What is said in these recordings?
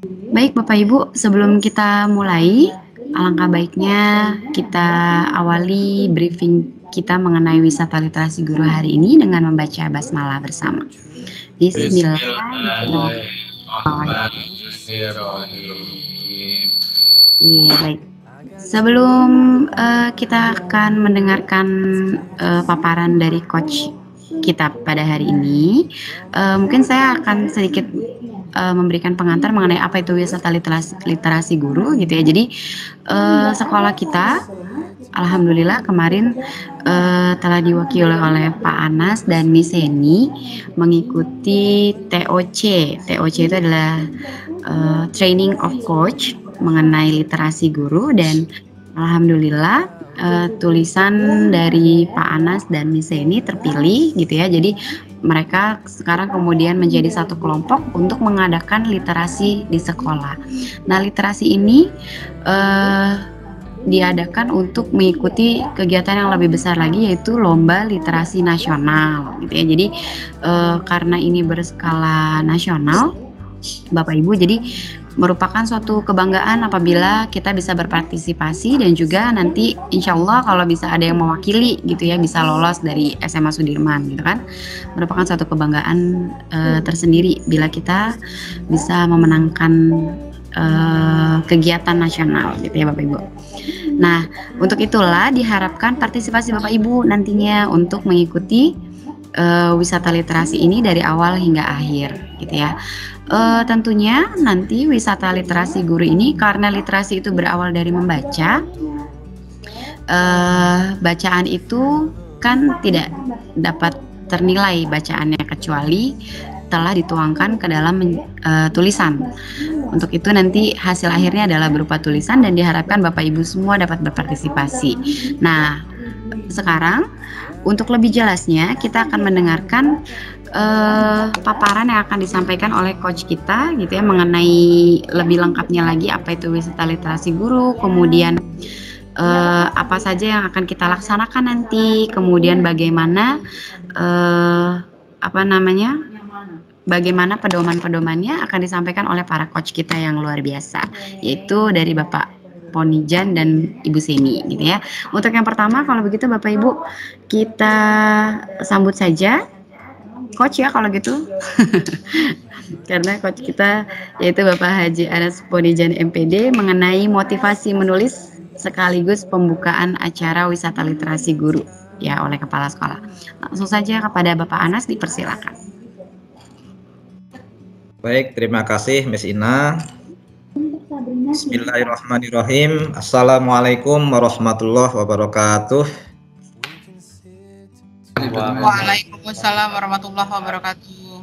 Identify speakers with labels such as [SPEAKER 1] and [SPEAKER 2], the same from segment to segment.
[SPEAKER 1] Baik Bapak Ibu, sebelum kita mulai, alangkah baiknya kita awali briefing kita mengenai wisata literasi guru hari ini dengan membaca basmalah bersama. Bismillahirrahmanirrahim. Iya, baik. Sebelum kita akan mendengarkan paparan dari coach kita pada hari ini, mungkin saya akan sedikit memberikan pengantar mengenai apa itu wisata literasi guru gitu ya. Jadi sekolah kita alhamdulillah kemarin telah diwakili oleh Pak Anas dan Miss Eni mengikuti TOC. TOC itu adalah Training of Coach mengenai literasi guru, dan alhamdulillah tulisan dari Pak Anas dan Miss Eni terpilih gitu ya. Jadi mereka sekarang kemudian menjadi satu kelompok untuk mengadakan literasi di sekolah. Nah, literasi ini diadakan untuk mengikuti kegiatan yang lebih besar lagi, yaitu lomba literasi nasional gitu ya. Jadi karena ini berskala nasional Bapak Ibu, jadi merupakan suatu kebanggaan apabila kita bisa berpartisipasi, dan juga nanti insya Allah kalau bisa ada yang mewakili gitu ya, bisa lolos dari SMA Sudirman gitu kan, merupakan suatu kebanggaan tersendiri bila kita bisa memenangkan kegiatan nasional gitu ya Bapak Ibu. Nah, untuk itulah diharapkan partisipasi Bapak Ibu nantinya untuk mengikuti wisata literasi ini dari awal hingga akhir gitu ya. Tentunya nanti wisata literasi guru ini, karena literasi itu berawal dari membaca, bacaan itu kan tidak dapat ternilai bacaannya kecuali telah dituangkan ke dalam tulisan. Untuk itu nanti hasil akhirnya adalah berupa tulisan, dan diharapkan Bapak Ibu semua dapat berpartisipasi. Nah, sekarang untuk lebih jelasnya kita akan mendengarkan paparan yang akan disampaikan oleh coach kita gitu ya, mengenai lebih lengkapnya lagi apa itu wisata literasi guru, kemudian apa saja yang akan kita laksanakan nanti, kemudian bagaimana bagaimana pedoman-pedomannya akan disampaikan oleh para coach kita yang luar biasa, yaitu dari Bapak Ponijan dan Ibu Semi gitu ya. Untuk yang pertama, kalau begitu Bapak Ibu kita sambut saja coach ya kalau gitu. Karena coach kita yaitu Bapak Haji Anas Ponijan MPD mengenai motivasi menulis sekaligus pembukaan acara wisata literasi guru ya oleh kepala sekolah. Langsung saja kepada Bapak Anas, dipersilakan.
[SPEAKER 2] Baik, terima kasih Miss Ina. Bismillahirrahmanirrahim. Assalamualaikum warahmatullahi wabarakatuh.
[SPEAKER 3] Waalaikumsalam warahmatullahi wabarakatuh.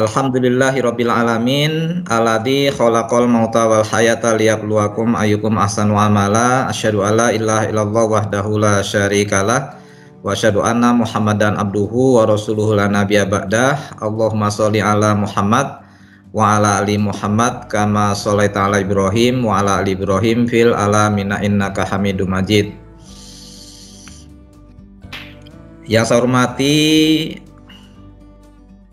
[SPEAKER 2] Alhamdulillahirabbil alamin, alladzi khalaqal mauta wal hayata liyabluwakum ayyukum ahsanu amala. Asyhadu alla ilaha illallah wahdahu la syarikalah wa asyhadu anna Muhammadan abduhu wa rasuluhu la nabiyya ba'dah. Allahumma sholli ala Muhammad wa ala ali Muhammad kama sholaita ala Ibrahim wa ala ali Ibrahim fil alamina innaka Hamidum Majid. Yang saya hormati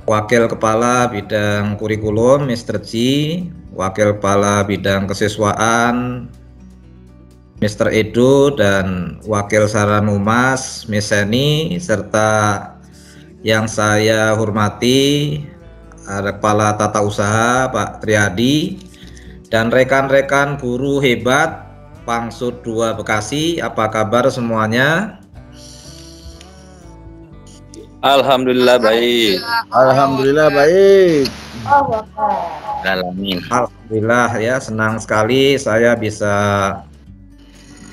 [SPEAKER 2] Wakil Kepala Bidang Kurikulum Mr. G, Wakil Kepala Bidang Kesiswaan Mr. Edo, dan Wakil Saranumas Miss Eni, serta yang saya hormati ada Kepala Tata Usaha Pak Triadi dan rekan-rekan guru hebat Pangsud 2 Bekasi. Apa kabar semuanya?
[SPEAKER 4] Alhamdulillah baik.
[SPEAKER 5] Alhamdulillah baik.
[SPEAKER 2] Alhamdulillah ya, senang sekali saya bisa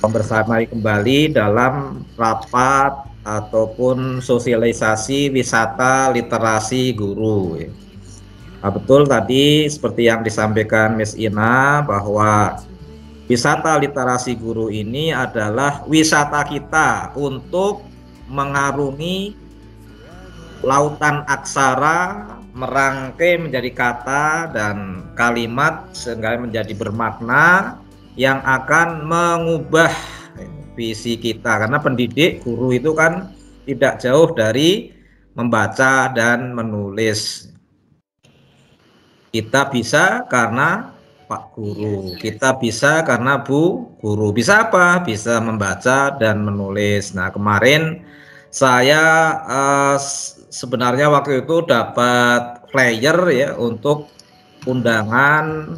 [SPEAKER 2] bersamai kembali dalam rapat ataupun sosialisasi wisata literasi guru. Nah, betul tadi seperti yang disampaikan Miss Ina bahwa wisata literasi guru ini adalah wisata kita untuk mengarungi lautan aksara, merangkai menjadi kata dan kalimat sehingga menjadi bermakna yang akan mengubah visi kita. Karena pendidik guru itu kan tidak jauh dari membaca dan menulis. Kita bisa karena Pak Guru, kita bisa karena Bu Guru. Bisa apa? Bisa membaca dan menulis. Nah, kemarin saya sebenarnya waktu itu dapat flyer ya untuk undangan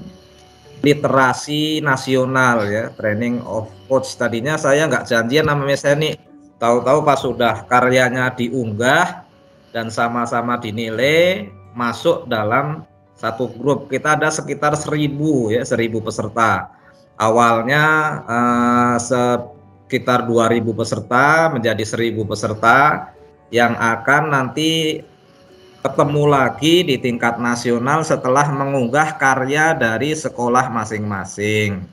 [SPEAKER 2] literasi nasional ya, training of coach. Tadinya saya nggak janjian sama Mas Eni, tahu-tahu pas sudah karyanya diunggah dan sama-sama dinilai, masuk dalam satu grup. Kita ada sekitar 1000 ya, 1000 peserta. Awalnya sekitar 2000 peserta menjadi 1000 peserta yang akan nanti ketemu lagi di tingkat nasional setelah mengunggah karya dari sekolah masing-masing.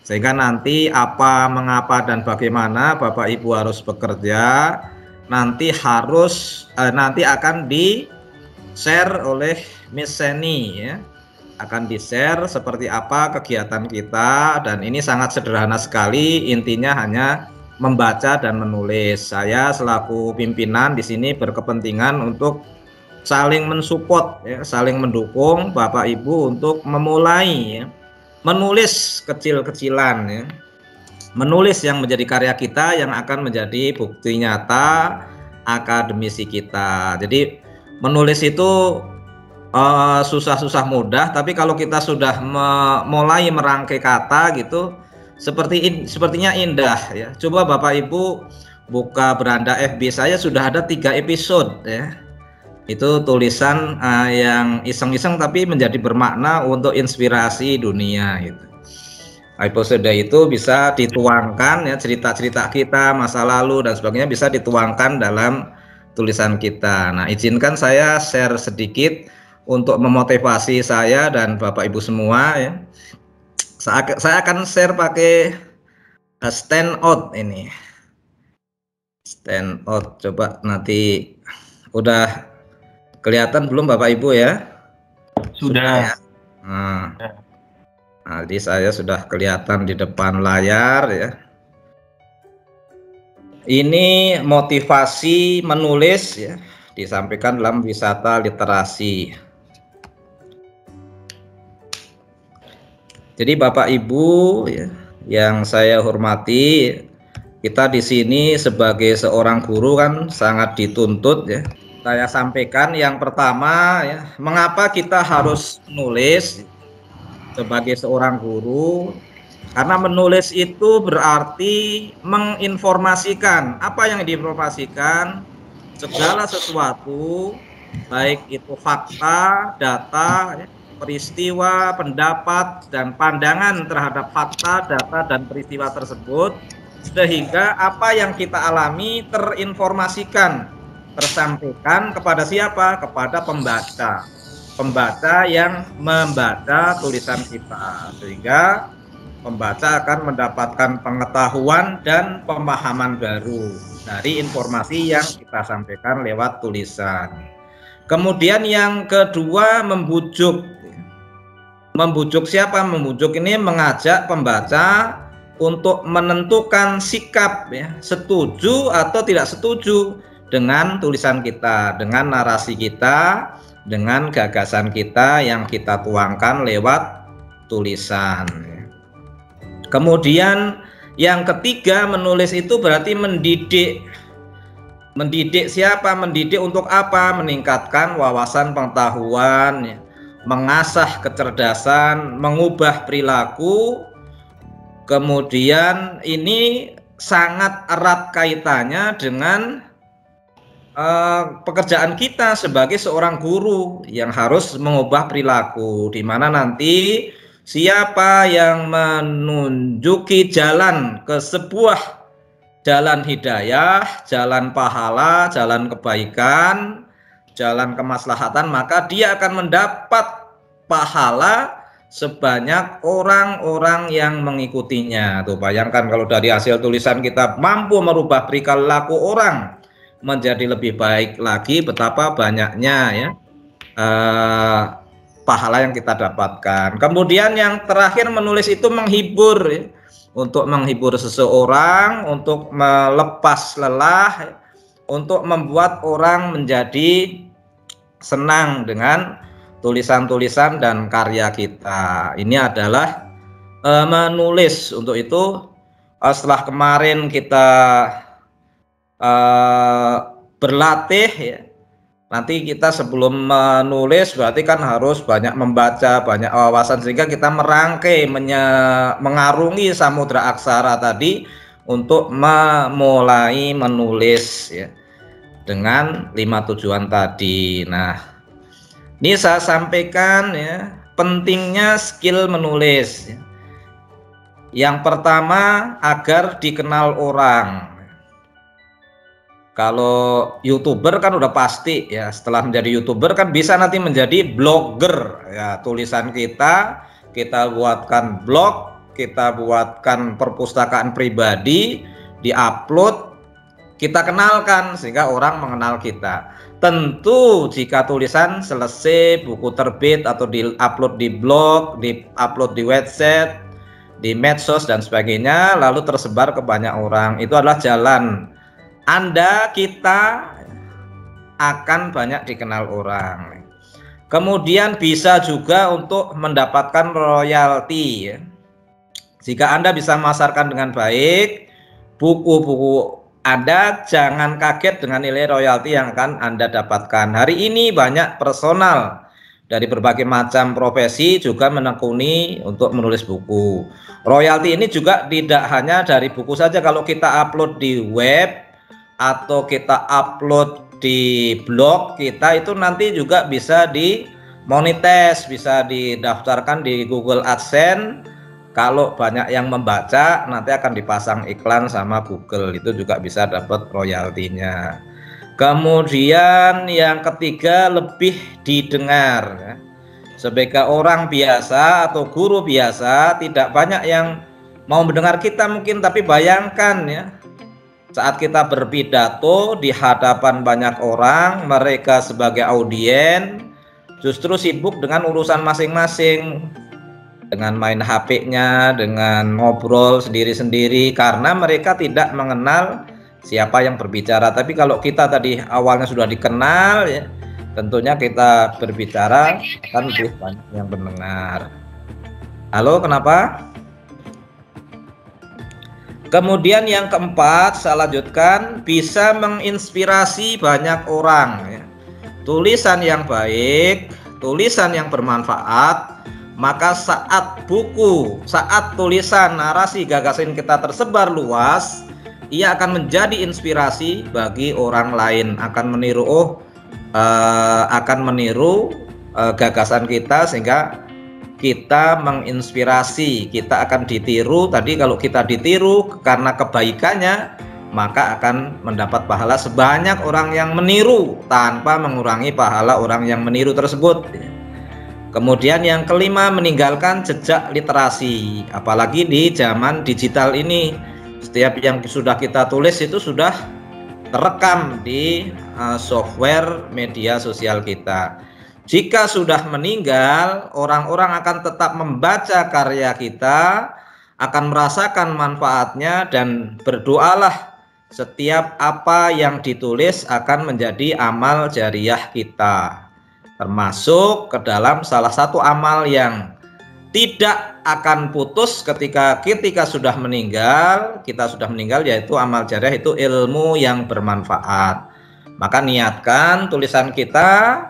[SPEAKER 2] Sehingga nanti apa, mengapa, dan bagaimana Bapak Ibu harus bekerja nanti akan di-share oleh Miss Seni ya. Akan di-share seperti apa kegiatan kita, dan ini sangat sederhana sekali, intinya hanya membaca dan menulis. Saya selaku pimpinan di sini berkepentingan untuk saling mensupport ya, saling mendukung Bapak Ibu untuk memulai ya, menulis kecil-kecilan ya. Menulis yang menjadi karya kita yang akan menjadi bukti nyata akademisi kita. Jadi menulis itu susah-susah mudah, tapi kalau kita sudah mulai merangkai kata gitu, sepertinya indah ya. Coba Bapak Ibu buka beranda FB saya, sudah ada 3 episode ya. Itu tulisan yang iseng-iseng tapi menjadi bermakna untuk inspirasi dunia gitu. Episode itu bisa dituangkan ya, cerita-cerita kita masa lalu dan sebagainya bisa dituangkan dalam tulisan kita. Nah, izinkan saya share sedikit untuk memotivasi saya dan Bapak Ibu semua ya. Saya akan share pakai stand out ini. Stand out, coba nanti udah kelihatan belum Bapak Ibu ya?
[SPEAKER 4] Sudah.
[SPEAKER 2] Ya? Nah, jadi saya sudah kelihatan di depan layar ya. Ini motivasi menulis ya, disampaikan dalam wisata literasi. Jadi Bapak Ibu ya, yang saya hormati, kita di sini sebagai seorang guru kan sangat dituntut ya. Saya sampaikan yang pertama ya, mengapa kita harus menulis sebagai seorang guru? Karena menulis itu berarti menginformasikan. Apa yang diinformasikan? Segala sesuatu, baik itu fakta, data, peristiwa, pendapat, dan pandangan terhadap fakta, data, dan peristiwa tersebut, sehingga apa yang kita alami terinformasikan, tersampaikan kepada siapa? Kepada pembaca. Pembaca yang membaca tulisan kita, sehingga pembaca akan mendapatkan pengetahuan dan pemahaman baru dari informasi yang kita sampaikan lewat tulisan. Kemudian yang kedua, membujuk. Membujuk siapa? Membujuk ini mengajak pembaca untuk menentukan sikap ya, setuju atau tidak setuju dengan tulisan kita, dengan narasi kita, dengan gagasan kita yang kita tuangkan lewat tulisan. Kemudian yang ketiga, menulis itu berarti mendidik. Mendidik siapa? Mendidik untuk apa? Meningkatkan wawasan pengetahuan, mengasah kecerdasan, mengubah perilaku. Kemudian ini sangat erat kaitannya dengan pekerjaan kita sebagai seorang guru yang harus mengubah perilaku, di mana nanti siapa yang menunjuki jalan ke sebuah jalan hidayah, jalan pahala, jalan kebaikan, jalan kemaslahatan, maka dia akan mendapat pahala sebanyak orang-orang yang mengikutinya. Tuh, bayangkan kalau dari hasil tulisan kita mampu merubah perilaku orang menjadi lebih baik lagi, betapa banyaknya ya pahala yang kita dapatkan. Kemudian yang terakhir, menulis itu menghibur ya. Untuk menghibur seseorang, untuk melepas lelah, untuk membuat orang menjadi senang dengan tulisan-tulisan dan karya kita. Ini adalah menulis. Untuk itu setelah kemarin kita berlatih ya, nanti kita sebelum menulis berarti kan harus banyak membaca, banyak wawasan, sehingga kita merangkai, mengarungi samudra aksara tadi untuk memulai menulis ya, dengan 5 tujuan tadi. Nah, ini saya sampaikan ya, pentingnya skill menulis ya. Yang pertama, agar dikenal orang. Kalau YouTuber kan udah pasti ya, setelah menjadi YouTuber kan bisa nanti menjadi blogger ya. Tulisan kita buatkan blog, kita buatkan perpustakaan pribadi, diupload, kita kenalkan sehingga orang mengenal kita. Tentu jika tulisan selesai, buku terbit atau diupload di blog, diupload di website, di medsos dan sebagainya, lalu tersebar ke banyak orang, itu adalah jalan Anda, kita akan banyak dikenal orang. Kemudian bisa juga untuk mendapatkan royalti ya. Jika Anda bisa memasarkan dengan baik buku-buku Anda, jangan kaget dengan nilai royalti yang akan Anda dapatkan. Hari ini banyak personal dari berbagai macam profesi juga menekuni untuk menulis buku. Royalti ini juga tidak hanya dari buku saja. Kalau kita upload di web atau kita upload di blog kita, itu nanti juga bisa dimonetize, bisa didaftarkan di Google AdSense. Kalau banyak yang membaca, nanti akan dipasang iklan sama Google, itu juga bisa dapat royaltinya. Kemudian yang ketiga, lebih didengar ya. Sebagai orang biasa atau guru biasa, tidak banyak yang mau mendengar kita mungkin, tapi bayangkan ya, saat kita berpidato di hadapan banyak orang, mereka sebagai audiens justru sibuk dengan urusan masing-masing, dengan main HP-nya, dengan ngobrol sendiri-sendiri, karena mereka tidak mengenal siapa yang berbicara. Tapi kalau kita tadi awalnya sudah dikenal ya, tentunya kita berbicara akan lebih banyak yang mendengar. Halo, kenapa? Kemudian yang keempat, saya lanjutkan, bisa menginspirasi banyak orang ya. Tulisan yang baik, tulisan yang bermanfaat, maka saat buku, saat tulisan, narasi, gagasan kita tersebar luas, ia akan menjadi inspirasi bagi orang lain, akan meniru gagasan kita, sehingga kita menginspirasi, kita akan ditiru. Tadi kalau kita ditiru karena kebaikannya, maka akan mendapat pahala sebanyak orang yang meniru tanpa mengurangi pahala orang yang meniru tersebut. Kemudian yang kelima, meninggalkan jejak literasi. Apalagi di zaman digital ini, setiap yang sudah kita tulis itu sudah terekam di software media sosial kita. Jika sudah meninggal, orang-orang akan tetap membaca karya kita, akan merasakan manfaatnya, dan berdoalah setiap apa yang ditulis akan menjadi amal jariah kita, termasuk ke dalam salah satu amal yang tidak akan putus ketika sudah meninggal, yaitu amal jariah, itu ilmu yang bermanfaat. Maka niatkan tulisan kita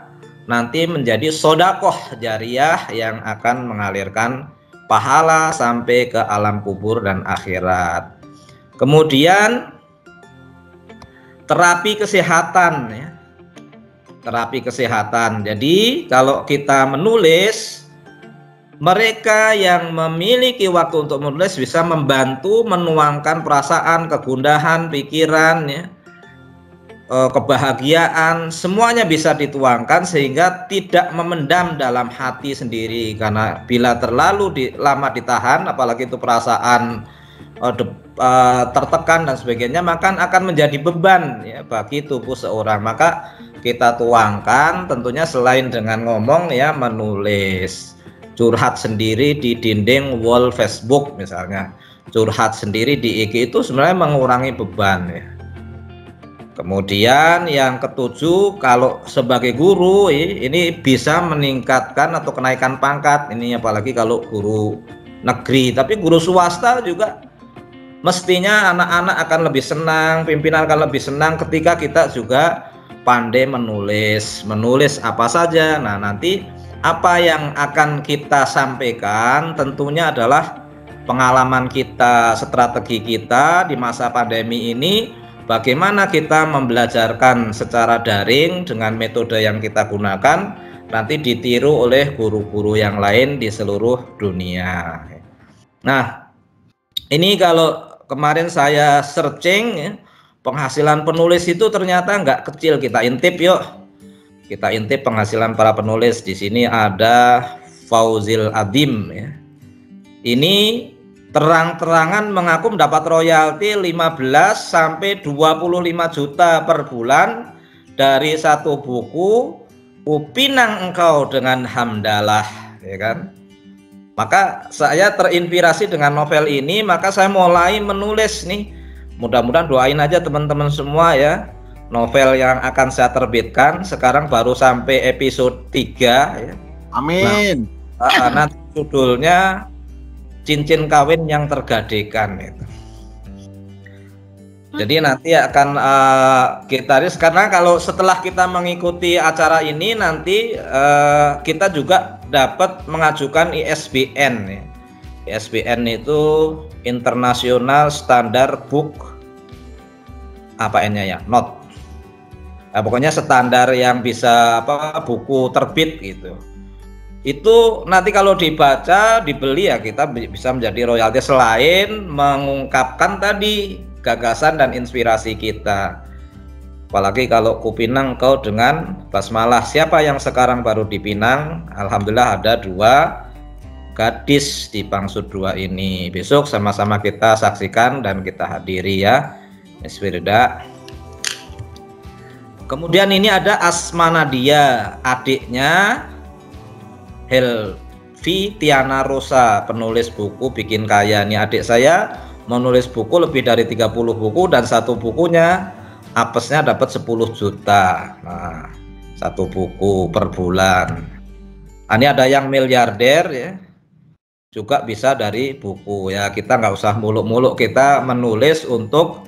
[SPEAKER 2] nanti menjadi sodakoh jariah yang akan mengalirkan pahala sampai ke alam kubur dan akhirat. Kemudian terapi kesehatan ya. Terapi kesehatan. Jadi kalau kita menulis, mereka yang memiliki waktu untuk menulis bisa membantu menuangkan perasaan, kegundahan, pikiran ya, kebahagiaan, semuanya bisa dituangkan sehingga tidak memendam dalam hati sendiri. Karena bila terlalu lama ditahan, apalagi itu perasaan tertekan dan sebagainya, maka akan menjadi beban ya bagi tubuh seorang. Maka kita tuangkan, tentunya selain dengan ngomong ya, menulis. Curhat sendiri di dinding wall Facebook misalnya, curhat sendiri di IG, itu sebenarnya mengurangi beban ya. Kemudian yang ketujuh, kalau sebagai guru ini bisa meningkatkan atau kenaikan pangkat. Ini apalagi kalau guru negeri, tapi guru swasta juga mestinya anak-anak akan lebih senang, pimpinan akan lebih senang ketika kita juga pandai menulis apa saja. Nah, nanti apa yang akan kita sampaikan tentunya adalah pengalaman kita, strategi kita di masa pandemi ini, bagaimana kita membelajarkan secara daring dengan metode yang kita gunakan, nanti ditiru oleh guru-guru yang lain di seluruh dunia. Nah, ini kalau kemarin saya searching, penghasilan penulis itu ternyata nggak kecil. Kita intip yuk. Kita intip penghasilan para penulis. Di sini ada Fauzil Adim ya. Ini terang-terangan mengaku mendapat royalti 15 sampai 25 juta per bulan dari satu buku Upinang Engkau dengan Hamdalah, ya kan? Maka saya terinspirasi dengan novel ini, maka saya mulai menulis nih. Mudah-mudahan doain aja teman-teman semua ya. Novel yang akan saya terbitkan sekarang baru sampai episode 3 ya.
[SPEAKER 5] Amin.
[SPEAKER 2] Nah, nanti judulnya Cincin Kawin yang Tergadaikan itu. Jadi nanti akan kita rilis, karena kalau setelah kita mengikuti acara ini nanti kita juga dapat mengajukan ISBN ya. ISBN itu International Standard Book apa N-nya ya? Not. Nah, pokoknya standar yang bisa buku terbit gitu. Itu nanti kalau dibaca, dibeli ya kita bisa menjadi royalti selain mengungkapkan tadi gagasan dan inspirasi kita. Apalagi kalau Kupinang Engkau dengan basmalah. Siapa yang sekarang baru di Pinang? Alhamdulillah ada 2 gadis di Pangsut 2 ini. Besok sama-sama kita saksikan dan kita hadiri ya. Bismillah. Kemudian ini ada Asma Nadia, adiknya Helvi Tiana Rosa, penulis buku Bikin Kaya. Ini adik saya menulis buku lebih dari 30 buku dan satu bukunya apesnya dapat 10 juta. Nah, satu buku per bulan. Ini ada yang miliarder ya, juga bisa dari buku ya. Kita nggak usah muluk-muluk, kita menulis untuk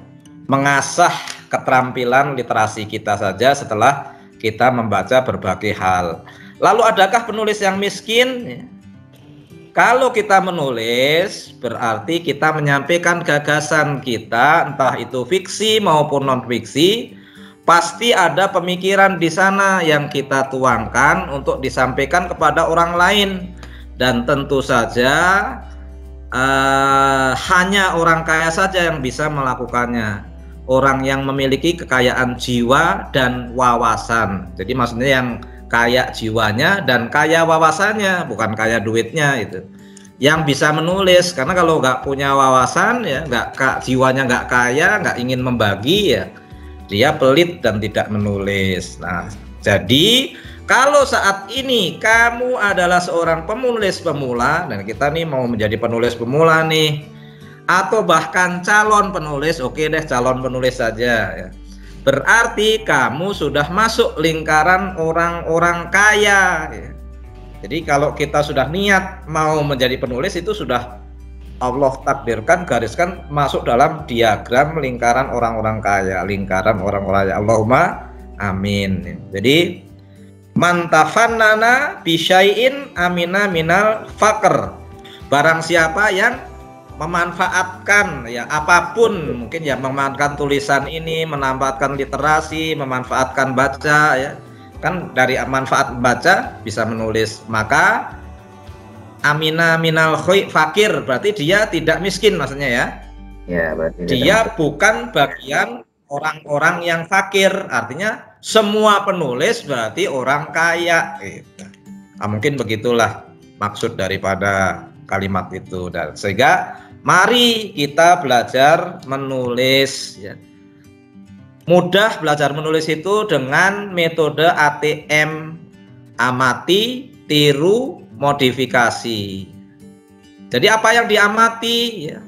[SPEAKER 2] mengasah keterampilan literasi kita saja setelah kita membaca berbagai hal. Lalu adakah penulis yang miskin? Kalau kita menulis berarti kita menyampaikan gagasan kita, entah itu fiksi maupun non fiksi, pasti ada pemikiran di sana yang kita tuangkan untuk disampaikan kepada orang lain, dan tentu saja hanya orang kaya saja yang bisa melakukannya. Orang yang memiliki kekayaan jiwa dan wawasan. Jadi maksudnya yang kaya jiwanya dan kaya wawasannya, bukan kaya duitnya itu. Yang bisa menulis, karena kalau nggak punya wawasan ya, jiwanya nggak kaya, nggak ingin membagi ya, dia pelit dan tidak menulis. Nah, jadi kalau saat ini kamu adalah seorang penulis pemula, dan kita nih mau menjadi penulis pemula nih, atau bahkan calon penulis, oke deh calon penulis saja ya. Berarti kamu sudah masuk lingkaran orang-orang kaya ya. Jadi kalau kita sudah niat mau menjadi penulis, itu sudah Allah takdirkan, gariskan masuk dalam diagram lingkaran orang-orang kaya, lingkaran orang-orang kaya. Allahumma amin. Jadi mantafannana bisyai'in amina minal faqr. Barang siapa yang memanfaatkan ya apapun, mungkin ya memanfaatkan tulisan ini, memanfaatkan literasi, memanfaatkan baca ya, kan dari manfaat baca bisa menulis, maka amina minal fakir, berarti dia tidak miskin maksudnya ya. Ya, berarti dia bukan bagian orang-orang yang fakir, artinya semua penulis berarti orang kaya gitu. Nah, mungkin begitulah maksud daripada kalimat itu, dan sehingga mari kita belajar menulis ya. Mudah belajar menulis itu dengan metode ATM, amati, tiru, modifikasi. Jadi apa yang diamati ya?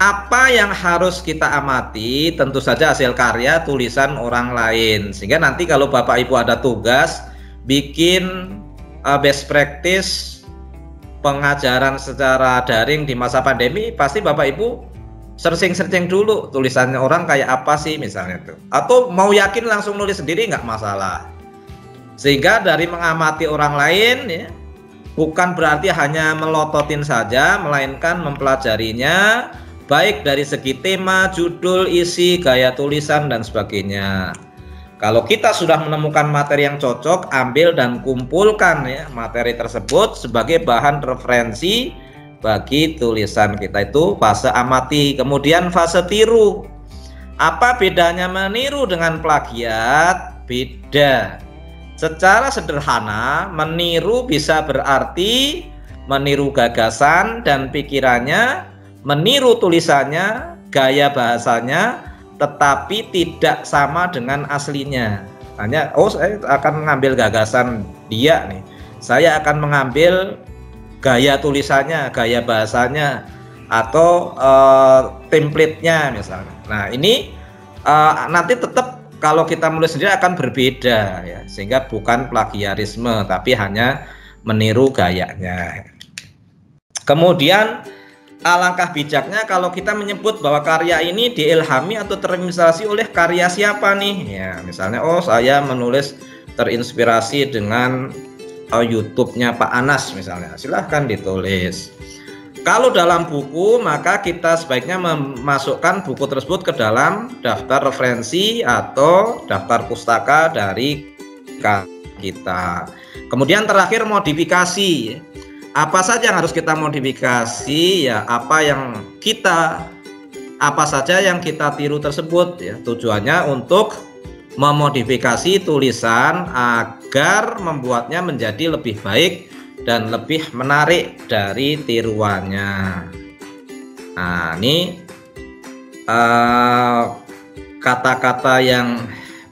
[SPEAKER 2] apa yang harus kita amati? Tentu saja hasil karya tulisan orang lain. Sehingga nanti kalau Bapak Ibu ada tugas bikin best practice pengajaran secara daring di masa pandemi, pasti Bapak Ibu searching dulu tulisannya orang kayak apa sih misalnya tuh. Atau mau yakin langsung nulis sendiri nggak masalah. Sehingga dari mengamati orang lain ya, bukan berarti hanya melototin saja, melainkan mempelajarinya, baik dari segi tema, judul, isi, gaya tulisan, dan sebagainya. Kalau kita sudah menemukan materi yang cocok, ambil dan kumpulkan ya materi tersebut sebagai bahan referensi bagi tulisan kita. Itu fase amati. Kemudian fase tiru. Apa bedanya meniru dengan plagiat? Beda. Secara sederhana, meniru bisa berarti meniru gagasan dan pikirannya, meniru tulisannya, gaya bahasanya, tetapi tidak sama dengan aslinya. Hanya, oh saya akan mengambil gagasan dia nih, saya akan mengambil gaya tulisannya, gaya bahasanya, atau template-nya misalnya. Nah ini nanti tetap kalau kita menulis sendiri akan berbeda ya, sehingga bukan plagiarisme tapi hanya meniru gayanya. Kemudian alangkah bijaknya kalau kita menyebut bahwa karya ini diilhami atau terinspirasi oleh karya siapa nih ya, misalnya oh saya menulis terinspirasi dengan YouTube-nya Pak Anas misalnya, silahkan ditulis. Kalau dalam buku, maka kita sebaiknya memasukkan buku tersebut ke dalam daftar referensi atau daftar pustaka dari kita. Kemudian terakhir modifikasi. Apa saja yang harus kita modifikasi ya, apa saja yang kita tiru tersebut ya. Tujuannya untuk memodifikasi tulisan agar membuatnya menjadi lebih baik dan lebih menarik dari tiruannya. Nah, ini kata-kata yang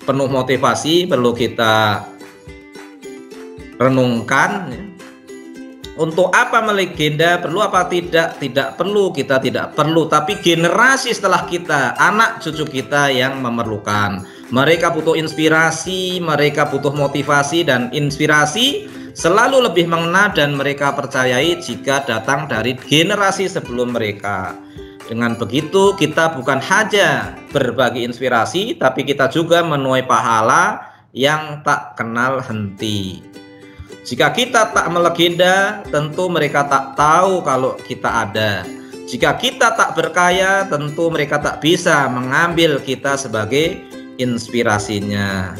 [SPEAKER 2] penuh motivasi perlu kita renungkan. Untuk apa melegenda? Perlu apa tidak? Tidak perlu, kita tidak perlu. Tapi generasi setelah kita, anak cucu kita yang memerlukan. Mereka butuh inspirasi, mereka butuh motivasi, dan inspirasi selalu lebih mengena dan mereka percayai jika datang dari generasi sebelum mereka. Dengan begitu kita bukan hanya berbagi inspirasi, tapi kita juga menuai pahala yang tak kenal henti. Jika kita tak melegenda, tentu mereka tak tahu kalau kita ada. Jika kita tak berkaya, tentu mereka tak bisa mengambil kita sebagai inspirasinya.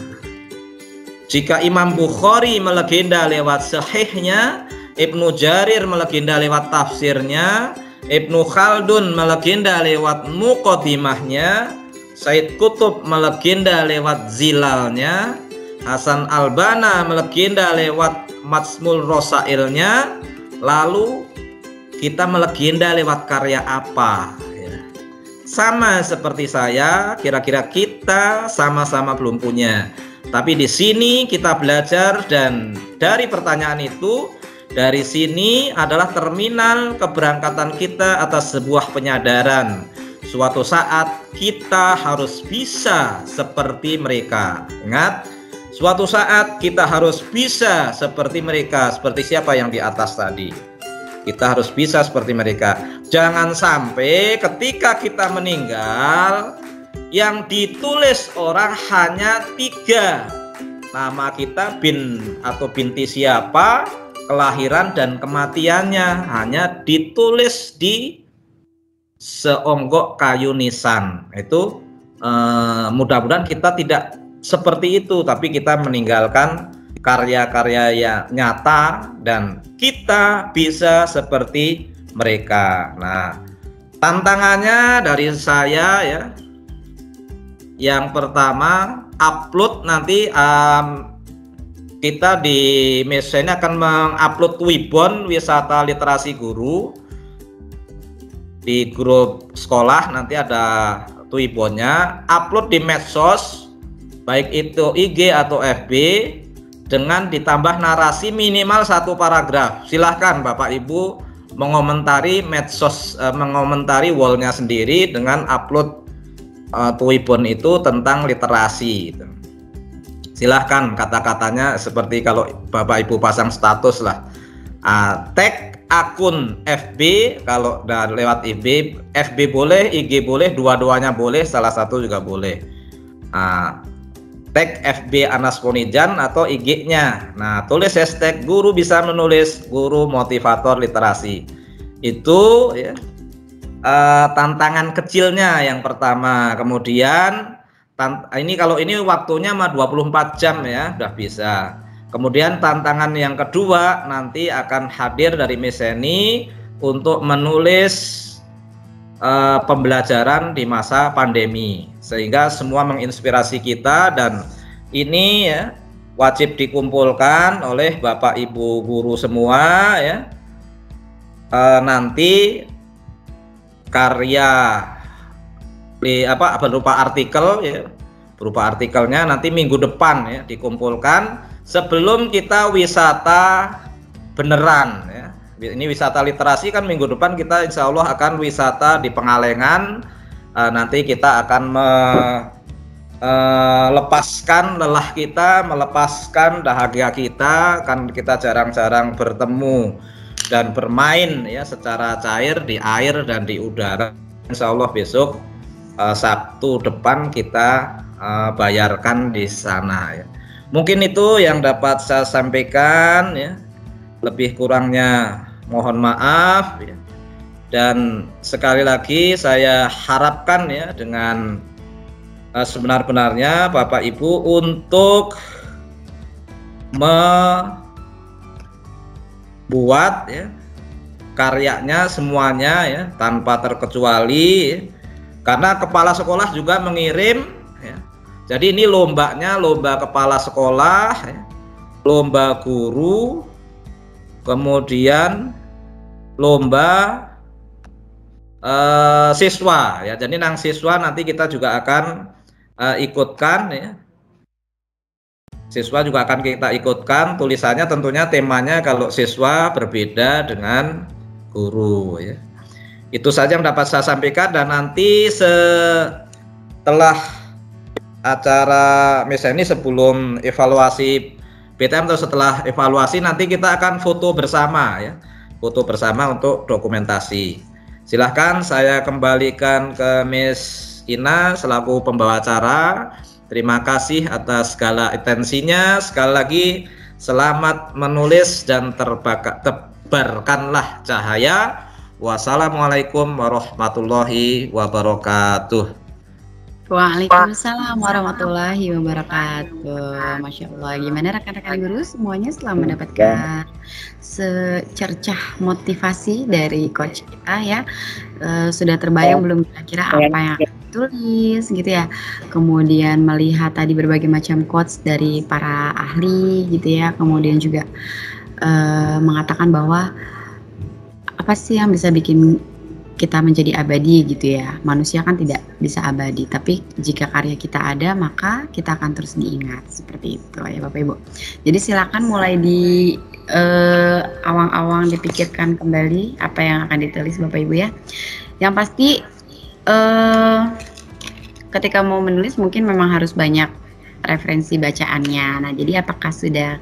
[SPEAKER 2] Jika Imam Bukhari melegenda lewat sahihnya, Ibnu Jarir melegenda lewat tafsirnya, Ibnu Khaldun melegenda lewat muqaddimahnya, Said Qutb melegenda lewat zilalnya, Hasan Al-Banna melegenda lewat Majmul Rosailnya, lalu kita melegenda lewat karya apa? Sama seperti saya, kira-kira kita sama-sama belum punya. Tapi di sini kita belajar, dan dari pertanyaan itu, dari sini adalah terminal keberangkatan kita atas sebuah penyadaran. Suatu saat kita harus bisa seperti mereka. Ingat, suatu saat kita harus bisa seperti mereka. Seperti siapa yang di atas tadi? Kita harus bisa seperti mereka. Jangan sampai ketika kita meninggal, yang ditulis orang hanya 3. Nama kita, bin atau binti siapa, kelahiran dan kematiannya, hanya ditulis di seonggok kayu nisan. Itu mudah-mudahan kita tidak seperti itu, tapi kita meninggalkan karya-karya yang nyata dan kita bisa seperti mereka. Nah, tantangannya dari saya ya, yang pertama upload nanti kita di Media ini akan mengupload Wibon Wisata Literasi Guru di grup sekolah. Nanti ada Wibonnya, upload di medsos baik itu IG atau FB dengan ditambah narasi minimal 1 paragraf. Silahkan Bapak Ibu mengomentari medsos, mengomentari wallnya sendiri dengan upload Twibbon itu tentang literasi gitu. Silahkan kata-katanya seperti kalau Bapak Ibu pasang status lah, tag akun FB, kalau udah lewat IB, FB boleh, IG boleh, dua-duanya boleh, salah satu juga boleh. Tag FB Anas Ponijan atau IG-nya. Nah, tulis hashtag guru bisa menulis, guru motivator literasi. Itu ya, tantangan kecilnya yang pertama. Kemudian ini kalau ini waktunya mah 24 jam ya, udah bisa. Kemudian tantangan yang kedua, nanti akan hadir dari Miss Eni untuk menulis pembelajaran di masa pandemi, sehingga semua menginspirasi kita, dan ini ya wajib dikumpulkan oleh Bapak Ibu guru semua ya. Nanti karya berupa artikel ya, berupa artikelnya nanti minggu depan ya dikumpulkan sebelum kita wisata beneran ya. Ini wisata literasi kan minggu depan kita insya Allah akan wisata di Pengalengan. Nanti kita akan melepaskan lelah kita, melepaskan dahaga kita, kan kita jarang-jarang bertemu dan bermain ya secara cair di air dan di udara. Insya Allah besok Sabtu depan kita bayarkan di sana ya. Mungkin itu yang dapat saya sampaikan ya. Lebih kurangnya mohon maaf ya. Dan sekali lagi saya harapkan ya dengan sebenar-benarnya Bapak Ibu untuk membuat ya karyanya semuanya ya tanpa terkecuali ya. Karena kepala sekolah juga mengirim ya. Jadi ini lombanya lomba kepala sekolah ya, lomba guru, kemudian lomba siswa ya. Jadi nang siswa nanti kita juga akan ikutkan ya. Siswa juga akan kita ikutkan, tulisannya tentunya temanya kalau siswa berbeda dengan guru ya. Itu saja yang dapat saya sampaikan, dan nanti setelah acara misalnya ini sebelum evaluasi PTM atau setelah evaluasi nanti kita akan foto bersama ya. Foto bersama untuk dokumentasi. Silahkan saya kembalikan ke Miss Ina selaku pembawa acara. Terima kasih atas segala atensinya. Sekali lagi selamat menulis dan tebarkanlah cahaya. Wassalamualaikum warahmatullahi wabarakatuh.
[SPEAKER 1] Waalaikumsalam warahmatullahi wabarakatuh. Masya Allah, gimana rekan-rekan guru semuanya setelah mendapatkan secercah motivasi dari coach kita ya, sudah terbayang belum kira-kira apa yang akan ditulis gitu ya. Kemudian melihat tadi berbagai macam quotes dari para ahli gitu ya. Kemudian juga mengatakan bahwa apa sih yang bisa bikin kita menjadi abadi gitu ya. Manusia kan tidak bisa abadi, tapi jika karya kita ada maka kita akan terus diingat, seperti itu ya Bapak Ibu. Jadi silakan mulai di awang-awang dipikirkan kembali apa yang akan ditulis Bapak Ibu ya. Yang pasti ketika mau menulis mungkin memang harus banyak referensi bacaannya. Nah, jadi apakah sudah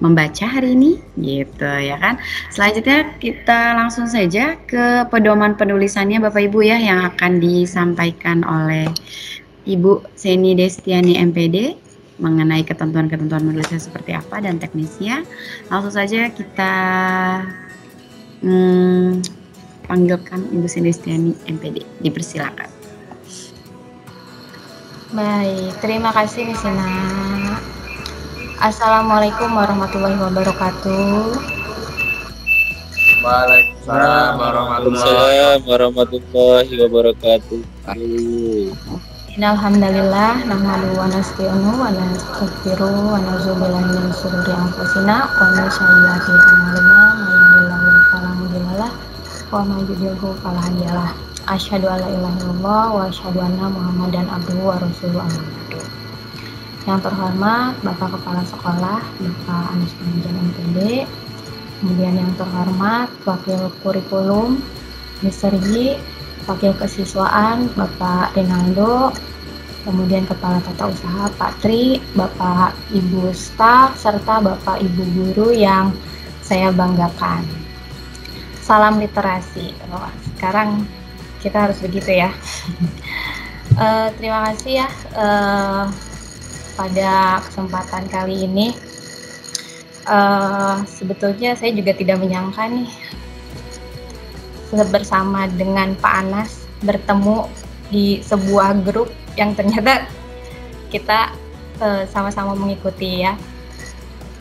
[SPEAKER 1] membaca hari ini gitu ya kan. Selanjutnya kita langsung saja ke pedoman penulisannya Bapak Ibu ya, yang akan disampaikan oleh Ibu Seni Destiani MPD mengenai ketentuan-ketentuan menulisnya seperti apa dan teknisnya. Langsung saja kita panggilkan Ibu Seni Destiani MPD, dipersilakan.
[SPEAKER 6] Baik, terima kasih Miss Ina. Assalamualaikum warahmatullahi wabarakatuh.
[SPEAKER 5] Waalaikumsalam
[SPEAKER 4] warahmatullahi wabarakatuh.
[SPEAKER 6] Innalhamdalillah nahmaduhu wa nasta'inuhu wa nastaghfiruhu wa na'udzubillahi min shururi anfusina wa min sayyiati a'malina may yahdihillahu fala mudhillalah wa may yudhlilhu fala hadiyalah. Asyhadu an la ilaha illallah wa asyhadu anna Muhammadan abduhu wa rasuluhu. Yang terhormat Bapak Kepala Sekolah Bapak Anas Ponijan MPD, kemudian yang terhormat Wakil Kurikulum Mr. Yi, Wakil Kesiswaan Bapak Rinaldo, kemudian Kepala Tata Usaha Pak Tri, Bapak Ibu staf, serta Bapak Ibu guru yang saya banggakan. Salam literasi. Wah, sekarang kita harus begitu ya. Terima kasih ya pada kesempatan kali ini. Sebetulnya saya juga tidak menyangka nih bersama dengan Pak Anas bertemu di sebuah grup yang ternyata kita sama-sama mengikuti ya.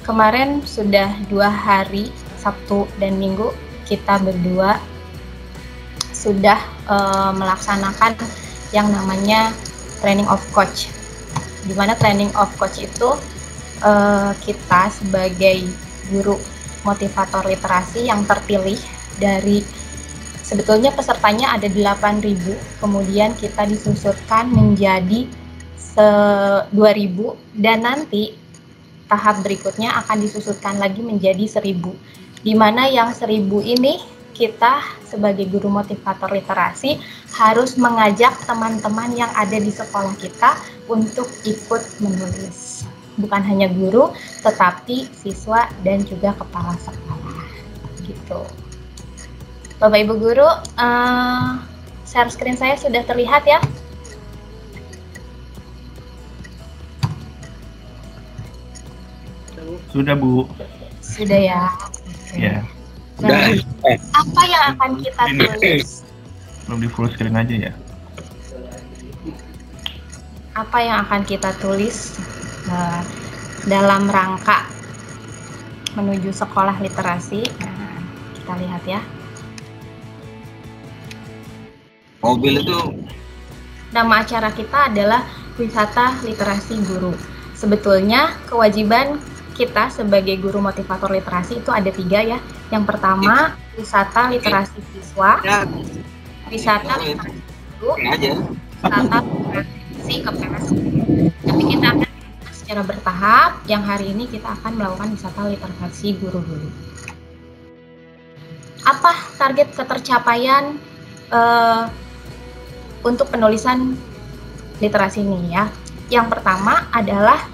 [SPEAKER 6] Kemarin sudah 2 hari, Sabtu dan Minggu, kita berdua sudah melaksanakan yang namanya training of coach. Di mana training of coach itu kita sebagai guru motivator literasi yang terpilih dari, sebetulnya pesertanya ada 8.000, kemudian kita disusurkan menjadi 2.000 dan nanti tahap berikutnya akan disusurkan lagi menjadi 1.000. Di mana yang 1.000 ini kita sebagai guru motivator literasi harus mengajak teman-teman yang ada di sekolah kita untuk ikut menulis. Bukan hanya guru, tetapi siswa dan juga kepala sekolah. Gitu. Bapak Ibu guru, share screen saya sudah terlihat ya?
[SPEAKER 7] Sudah, Bu.
[SPEAKER 6] Sudah ya.
[SPEAKER 7] Ya.
[SPEAKER 6] Nah, apa yang akan kita tulis?
[SPEAKER 7] Belum di full screen aja ya.
[SPEAKER 6] Apa yang akan kita tulis dalam rangka menuju sekolah literasi? Nah, kita lihat ya.
[SPEAKER 2] Mobil itu.
[SPEAKER 6] Nama acara kita adalah Wisata Literasi Guru. Sebetulnya kewajiban kita sebagai guru motivator literasi itu ada 3 ya. Yang pertama, wisata literasi siswa, wisata literasi guru, wisata literasi kepala sekolah. Tapi kita akan secara bertahap. Yang hari ini kita akan melakukan wisata literasi guru dulu. Apa target ketercapaian untuk penulisan literasi ini ya? Yang pertama adalah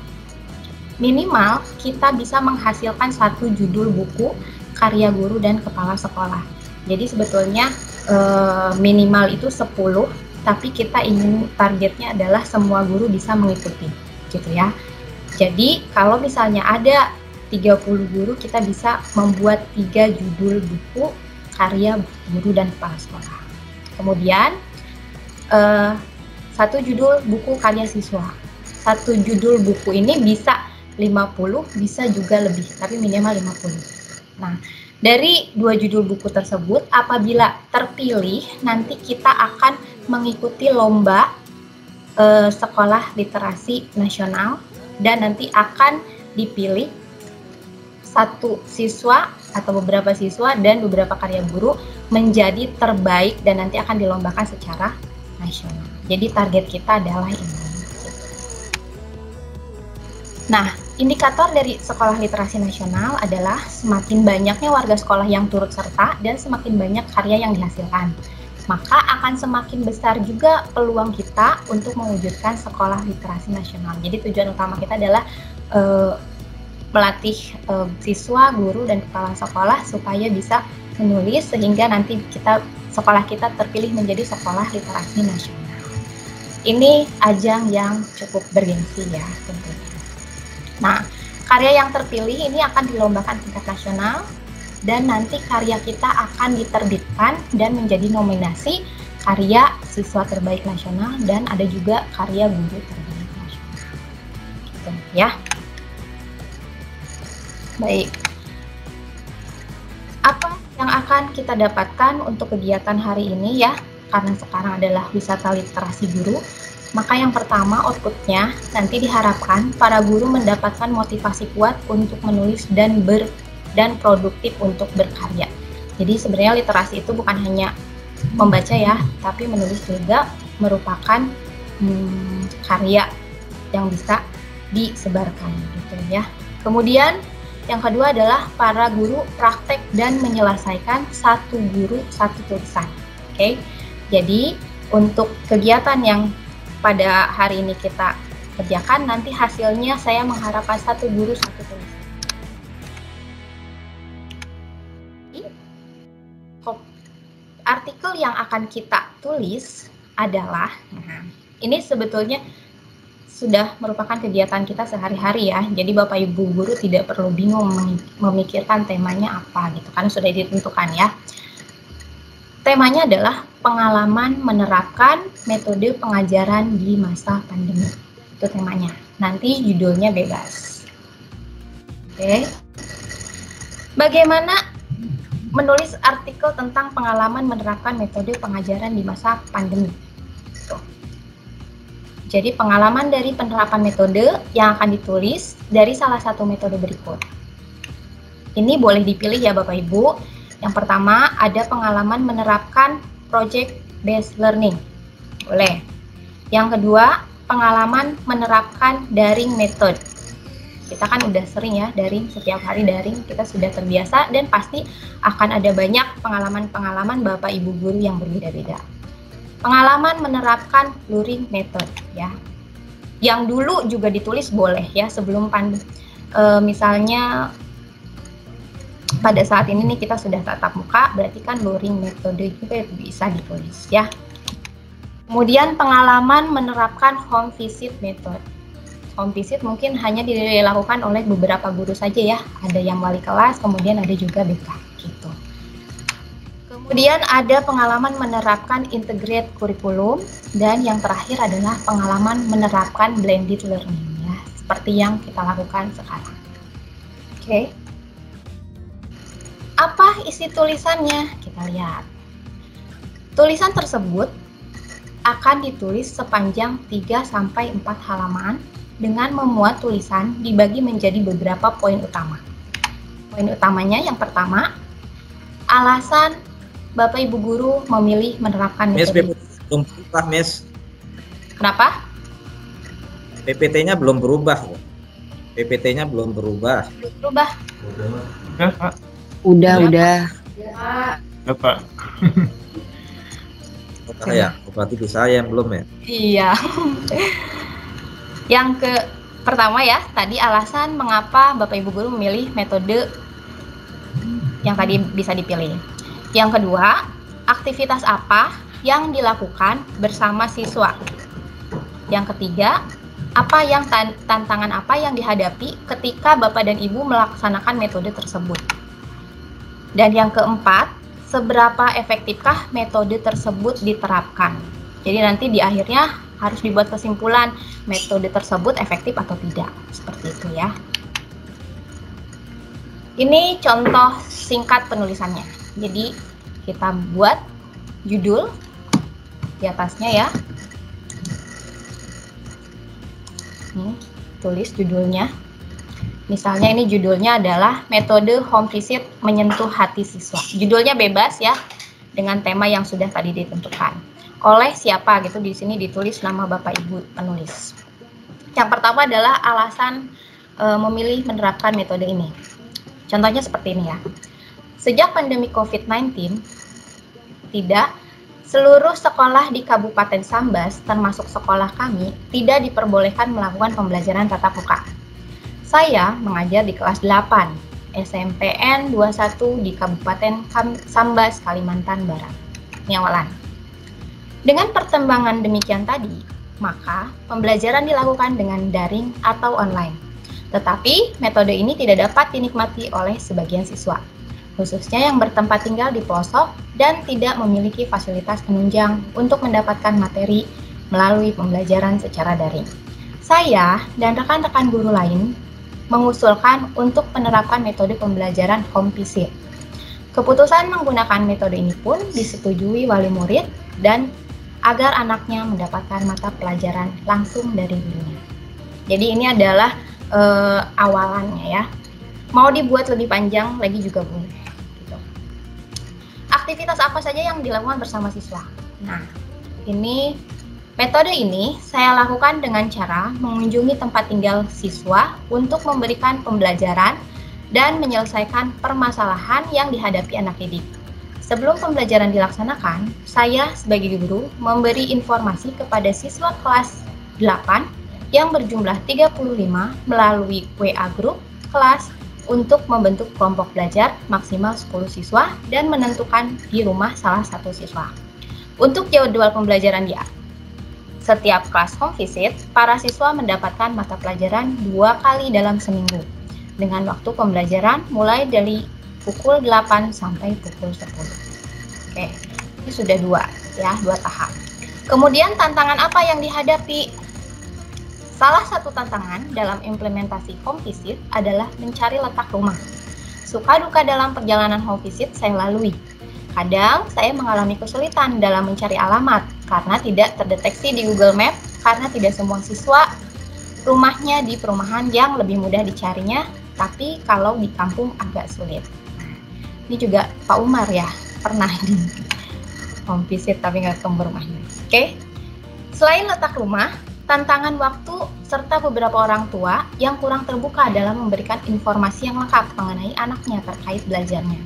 [SPEAKER 6] minimal kita bisa menghasilkan 1 judul buku karya guru dan kepala sekolah. Jadi sebetulnya minimal itu 10, tapi kita ingin targetnya adalah semua guru bisa mengikuti, gitu ya. Jadi kalau misalnya ada 30 guru, kita bisa membuat 3 judul buku karya guru dan kepala sekolah. Kemudian 1 judul buku karya siswa. 1 judul buku ini bisa 50, bisa juga lebih, tapi minimal 50. Nah, dari 2 judul buku tersebut, apabila terpilih, nanti kita akan mengikuti lomba sekolah literasi nasional, dan nanti akan dipilih 1 siswa atau beberapa siswa dan beberapa karya guru menjadi terbaik dan nanti akan dilombakan secara nasional. Jadi target kita adalah ini. Nah, indikator dari sekolah literasi nasional adalah semakin banyaknya warga sekolah yang turut serta dan semakin banyak karya yang dihasilkan. Maka akan semakin besar juga peluang kita untuk mewujudkan sekolah literasi nasional. Jadi tujuan utama kita adalah melatih siswa, guru, dan kepala sekolah supaya bisa menulis sehingga nanti sekolah kita terpilih menjadi sekolah literasi nasional. Ini ajang yang cukup bergengsi ya tentunya. Nah, karya yang terpilih ini akan dilombakan tingkat nasional dan nanti karya kita akan diterbitkan dan menjadi nominasi karya siswa terbaik nasional dan ada juga karya guru terbaik nasional. Gitu, ya. Baik. Apa yang akan kita dapatkan untuk kegiatan hari ini ya? Karena sekarang adalah wisata literasi guru. Maka yang pertama outputnya nanti diharapkan para guru mendapatkan motivasi kuat untuk menulis dan produktif untuk berkarya. Jadi sebenarnya literasi itu bukan hanya membaca ya, tapi menulis juga merupakan karya yang bisa disebarkan gitu ya. Kemudian Yang kedua adalah para guru praktek dan menyelesaikan satu guru satu tulisan. Oke, jadi untuk kegiatan yang pada hari ini kita kerjakan, nanti hasilnya saya mengharapkan satu guru satu tulisan. Artikel yang akan kita tulis adalah, ini sebetulnya sudah merupakan kegiatan kita sehari-hari ya. Jadi Bapak Ibu guru tidak perlu bingung memikirkan temanya apa gitu, karena sudah ditentukan ya. Temanya adalah pengalaman menerapkan metode pengajaran di masa pandemi. Itu temanya. Nanti judulnya bebas. Oke. Bagaimana menulis artikel tentang pengalaman menerapkan metode pengajaran di masa pandemi? Tuh. Jadi pengalaman dari penerapan metode yang akan ditulis dari salah satu metode berikut. Ini boleh dipilih ya Bapak Ibu. Yang pertama ada pengalaman menerapkan project based learning. Boleh. Yang kedua, pengalaman menerapkan daring method. Kita kan udah sering ya daring, setiap hari daring, kita sudah terbiasa dan pasti akan ada banyak pengalaman-pengalaman Bapak Ibu guru yang berbeda-beda. Pengalaman menerapkan luring method ya. Yang dulu juga ditulis boleh ya sebelum pandemi. Misalnya pada saat ini nih kita sudah tatap muka, berarti kan luring metode juga bisa ditulis ya. Kemudian pengalaman menerapkan home visit method. Home visit mungkin hanya dilakukan oleh beberapa guru saja ya. Ada yang wali kelas, kemudian ada juga BK gitu. Kemudian ada pengalaman menerapkan integrate kurikulum, dan yang terakhir adalah pengalaman menerapkan blended learning ya, seperti yang kita lakukan sekarang. Oke. Apa isi tulisannya? Kita lihat. Tulisan tersebut akan ditulis sepanjang 3-4 halaman dengan memuat tulisan dibagi menjadi beberapa poin utama. Poin utamanya yang pertama, alasan Bapak Ibu guru memilih menerapkan metode.
[SPEAKER 2] Belum berubah, Miss.
[SPEAKER 6] Kenapa?
[SPEAKER 2] PPT-nya belum berubah. PPT-nya belum berubah.
[SPEAKER 6] Belum berubah.
[SPEAKER 7] Udah, Pak.
[SPEAKER 1] Udah.
[SPEAKER 7] Udah, Pak.
[SPEAKER 2] Ya, berarti di saya yang belum ya.
[SPEAKER 6] Iya. Yang pertama ya, tadi alasan mengapa Bapak Ibu guru memilih metode yang tadi bisa dipilih. Yang kedua, aktivitas apa yang dilakukan bersama siswa. Yang ketiga, tantangan apa yang dihadapi ketika Bapak dan Ibu melaksanakan metode tersebut. Dan yang keempat, seberapa efektifkah metode tersebut diterapkan. Jadi nanti di akhirnya harus dibuat kesimpulan metode tersebut efektif atau tidak. Seperti itu ya. Ini contoh singkat penulisannya. Jadi kita buat judul di atasnya ya. Nih, tulis judulnya. Misalnya ini judulnya adalah metode home visit menyentuh hati siswa. Judulnya bebas ya, dengan tema yang sudah tadi ditentukan. Oleh siapa gitu, di sini ditulis nama Bapak Ibu penulis. Yang pertama adalah alasan memilih menerapkan metode ini. Contohnya seperti ini ya. Sejak pandemi COVID-19, seluruh sekolah di Kabupaten Sambas, termasuk sekolah kami, tidak diperbolehkan melakukan pembelajaran tatap muka. Saya mengajar di kelas 8 SMPN 21 di Kabupaten Sambas, Kalimantan Barat. Ini awalan. Dengan pertimbangan demikian tadi, maka pembelajaran dilakukan dengan daring atau online. Tetapi metode ini tidak dapat dinikmati oleh sebagian siswa, khususnya yang bertempat tinggal di pelosok dan tidak memiliki fasilitas penunjang untuk mendapatkan materi melalui pembelajaran secara daring. Saya dan rekan-rekan guru lain mengusulkan untuk penerapan metode pembelajaran home visit. Keputusan menggunakan metode ini pun disetujui wali murid dan agar anaknya mendapatkan mata pelajaran langsung dari gurunya. Jadi ini adalah awalannya ya. Mau dibuat lebih panjang lagi juga boleh. Gitu. Aktivitas apa saja yang dilakukan bersama siswa? Nah, metode ini saya lakukan dengan cara mengunjungi tempat tinggal siswa untuk memberikan pembelajaran dan menyelesaikan permasalahan yang dihadapi anak didik. Sebelum pembelajaran dilaksanakan, saya sebagai guru memberi informasi kepada siswa kelas 8 yang berjumlah 35 melalui WA Group kelas untuk membentuk kelompok belajar maksimal 10 siswa dan menentukan di rumah salah satu siswa. Untuk jadwal pembelajaran setiap kelas home visit, para siswa mendapatkan mata pelajaran 2 kali dalam seminggu dengan waktu pembelajaran mulai dari pukul 8 sampai pukul 10. Oke, ini sudah 2 tahap. Kemudian tantangan apa yang dihadapi? Salah satu tantangan dalam implementasi home visit adalah mencari letak rumah. Suka duka dalam perjalanan home visit saya lalui. Kadang saya mengalami kesulitan dalam mencari alamat karena tidak terdeteksi di Google Map karena tidak semua siswa rumahnya di perumahan yang lebih mudah dicarinya, tapi kalau di kampung agak sulit. Ini juga Pak Umar ya, pernah di home visit tapi nggak ketemu rumahnya. Oke. Selain letak rumah, tantangan waktu serta beberapa orang tua yang kurang terbuka dalam memberikan informasi yang lengkap mengenai anaknya terkait belajarnya,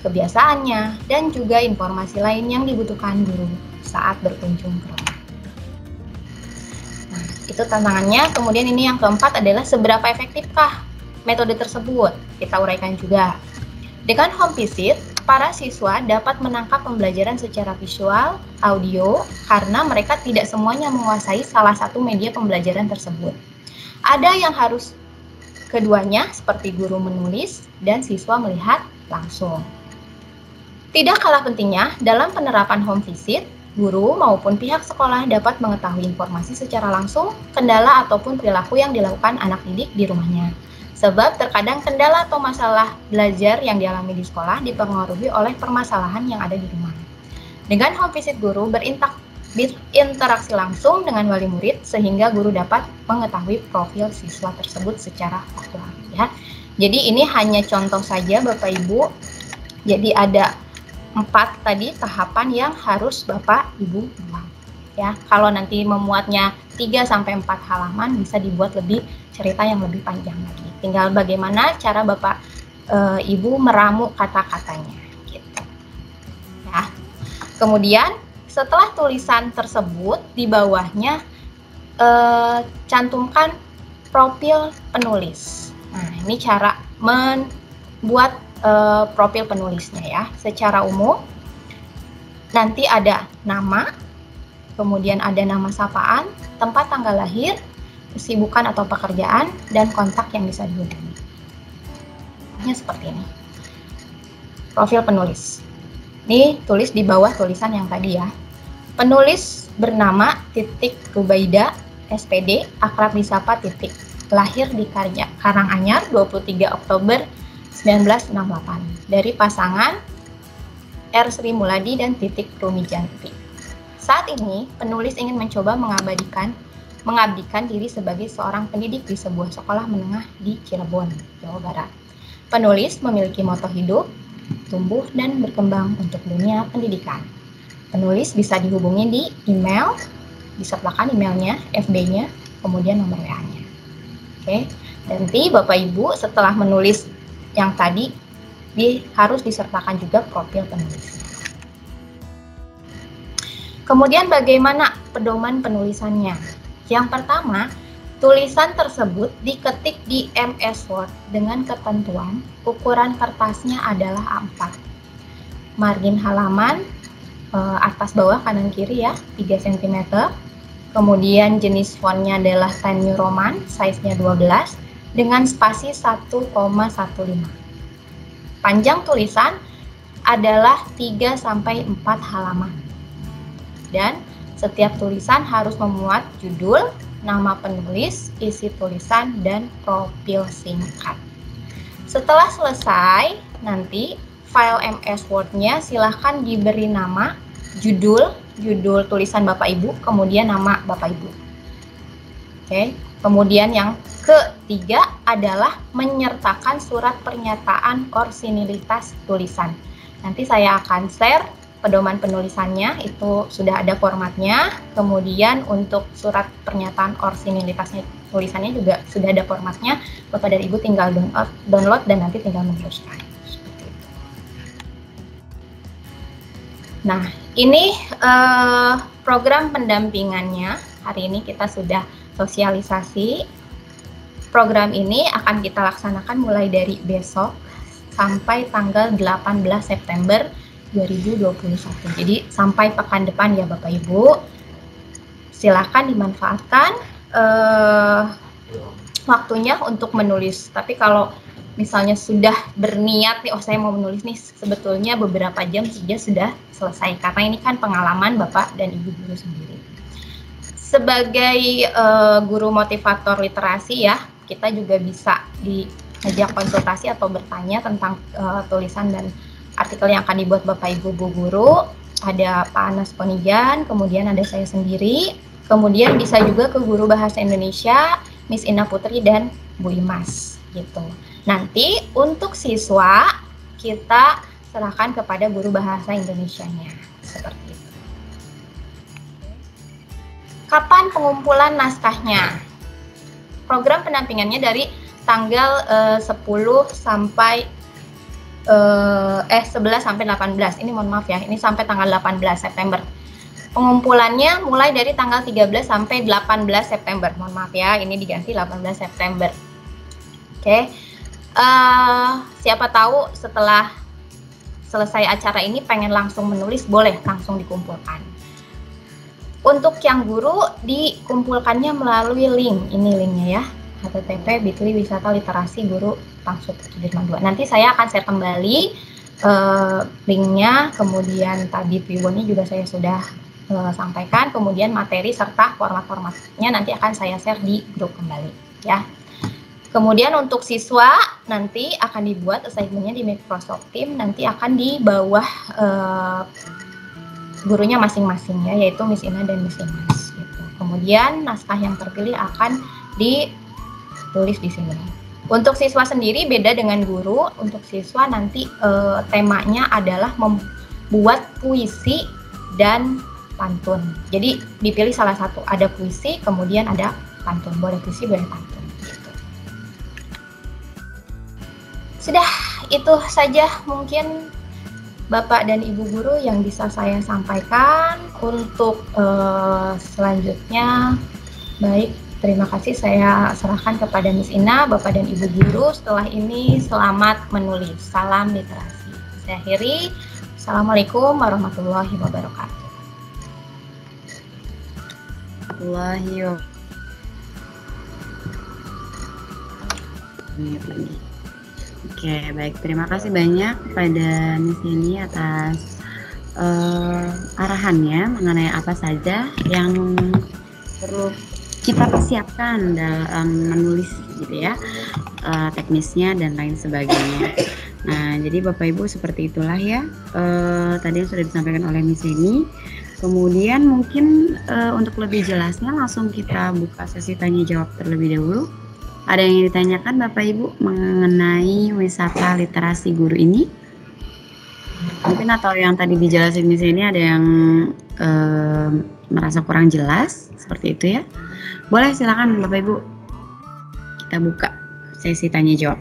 [SPEAKER 6] kebiasaannya, dan juga informasi lain yang dibutuhkan guru saat berkunjung ke rumah. Nah, itu tantangannya. Kemudian ini yang keempat adalah seberapa efektifkah metode tersebut. Kita uraikan juga. Dengan home visit, para siswa dapat menangkap pembelajaran secara visual, audio, karena mereka tidak semuanya menguasai salah satu media pembelajaran tersebut. Ada yang harus keduanya, seperti guru menulis dan siswa melihat langsung. Tidak kalah pentingnya, dalam penerapan home visit, guru maupun pihak sekolah dapat mengetahui informasi secara langsung, kendala ataupun perilaku yang dilakukan anak didik di rumahnya. Sebab terkadang kendala atau masalah belajar yang dialami di sekolah dipengaruhi oleh permasalahan yang ada di rumah. Dengan home visit, guru berinteraksi langsung dengan wali murid sehingga guru dapat mengetahui profil siswa tersebut secara aktual. Ya. Jadi ini hanya contoh saja Bapak Ibu. Jadi ada 4 tadi tahapan yang harus Bapak Ibu buat. Ya, kalau nanti memuatnya 3-4 halaman bisa dibuat lebih cerita yang lebih panjang lagi. Tinggal bagaimana cara Bapak Ibu meramu kata-katanya gitu. Ya. Kemudian setelah tulisan tersebut di bawahnya cantumkan profil penulis. Nah, ini cara membuat profil penulisnya ya. Secara umum nanti ada nama, kemudian ada nama sapaan, tempat tanggal lahir, kesibukan atau pekerjaan, dan kontak yang bisa dihubungi. Ini seperti ini. Profil penulis. Ini tulis di bawah tulisan yang tadi ya. Penulis bernama Rubaida, SPD, akrab disapa lahir di Karanganyar 23 Oktober 1968. Dari pasangan R. Sri Muladi dan Rumijanti. Saat ini, penulis ingin mencoba mengabdikan diri sebagai seorang pendidik di sebuah sekolah menengah di Cirebon, Jawa Barat. Penulis memiliki moto hidup, tumbuh dan berkembang untuk dunia pendidikan. Penulis bisa dihubungi di email, disertakan emailnya, FB-nya, kemudian nomor WA-nya. Oke, nanti Bapak Ibu setelah menulis yang tadi, harus disertakan juga profil penulis. Kemudian bagaimana pedoman penulisannya? Yang pertama, tulisan tersebut diketik di MS Word dengan ketentuan ukuran kertasnya adalah A4. Margin halaman atas bawah kanan kiri ya, 3 cm. Kemudian jenis fontnya adalah Times New Roman, size-nya 12 dengan spasi 1,15. Panjang tulisan adalah 3-4 halaman. Dan setiap tulisan harus memuat judul, nama penulis, isi tulisan, dan profil singkat. Setelah selesai, nanti file MS Word-nya silahkan diberi nama, judul tulisan Bapak Ibu, kemudian nama Bapak Ibu. Oke. Kemudian yang ketiga adalah menyertakan surat pernyataan orisinilitas tulisan. Nanti saya akan share pedoman penulisannya, itu sudah ada formatnya. Kemudian untuk surat pernyataan orisinilitasnya tulisannya juga sudah ada formatnya. Bapak dan Ibu tinggal download dan nanti tinggal meneruskan. Nah, ini program pendampingannya. Hari ini kita sudah sosialisasi. Program ini akan kita laksanakan mulai dari besok sampai tanggal 18 September 2021. Jadi sampai pekan depan ya Bapak Ibu. Silakan dimanfaatkan waktunya untuk menulis. Tapi kalau misalnya sudah berniat nih, oh saya mau menulis nih, sebetulnya beberapa jam saja sudah selesai. Karena ini kan pengalaman Bapak dan Ibu guru sendiri. Sebagai guru motivator literasi ya, kita juga bisa diajak konsultasi atau bertanya tentang tulisan dan artikel yang akan dibuat Bapak Ibu Bu Guru. Ada Pak Anas Ponijan, kemudian ada saya sendiri, kemudian bisa juga ke guru bahasa Indonesia, Miss Ina Putri dan Bu Imas gitu. Nanti untuk siswa kita serahkan kepada guru bahasa Indonesianya seperti itu. Kapan pengumpulan naskahnya? Program pendampingannya dari tanggal 10 sampai 11 sampai 18. Ini mohon maaf ya, ini sampai tanggal 18 September. Pengumpulannya mulai dari tanggal 13 sampai 18 September. Mohon maaf ya, ini diganti 18 September. Oke. Siapa tahu setelah selesai acara ini pengen langsung menulis, boleh langsung dikumpulkan. Untuk yang guru dikumpulkannya melalui link. Ini linknya ya. http://bit.ly wisata literasi guru Pangsut Sudirman 2. Nanti saya akan share kembali linknya, kemudian tadi Priwonnya juga saya sudah sampaikan, kemudian materi serta format-formatnya nanti akan saya share di grup kembali ya. Kemudian untuk siswa nanti akan dibuat assignment-nya di Microsoft Teams, nanti akan di bawah gurunya masing-masing ya, yaitu Miss Ina dan Miss Imas gitu. Kemudian naskah yang terpilih akan ditulis di sini. Untuk siswa sendiri beda dengan guru. Untuk siswa nanti temanya adalah membuat puisi dan pantun. Jadi dipilih salah satu, ada puisi, kemudian ada pantun. Boleh puisi, boleh pantun. Gitu. Sudah, itu saja mungkin Bapak dan Ibu guru yang bisa saya sampaikan. Untuk selanjutnya, baik, terima kasih, saya serahkan kepada Miss Ina, Bapak dan Ibu guru. Setelah ini selamat menulis. Salam literasi. Saya akhiri. Assalamualaikum warahmatullahi wabarakatuh.
[SPEAKER 1] Oke, baik. Terima kasih banyak kepada Miss ini atas arahannya mengenai apa saja yang perlu kita persiapkan dalam menulis gitu ya, teknisnya dan lain sebagainya. Nah, jadi Bapak Ibu seperti itulah ya, tadi yang sudah disampaikan oleh Miss ini. Kemudian mungkin untuk lebih jelasnya langsung kita buka sesi tanya jawab terlebih dahulu. Ada yang ingin ditanyakan Bapak Ibu mengenai wisata literasi guru ini? Mungkin atau yang tadi dijelasin Miss ini ada yang merasa kurang jelas, seperti itu ya. Boleh, silakan Bapak Ibu. Kita buka sesi tanya jawab.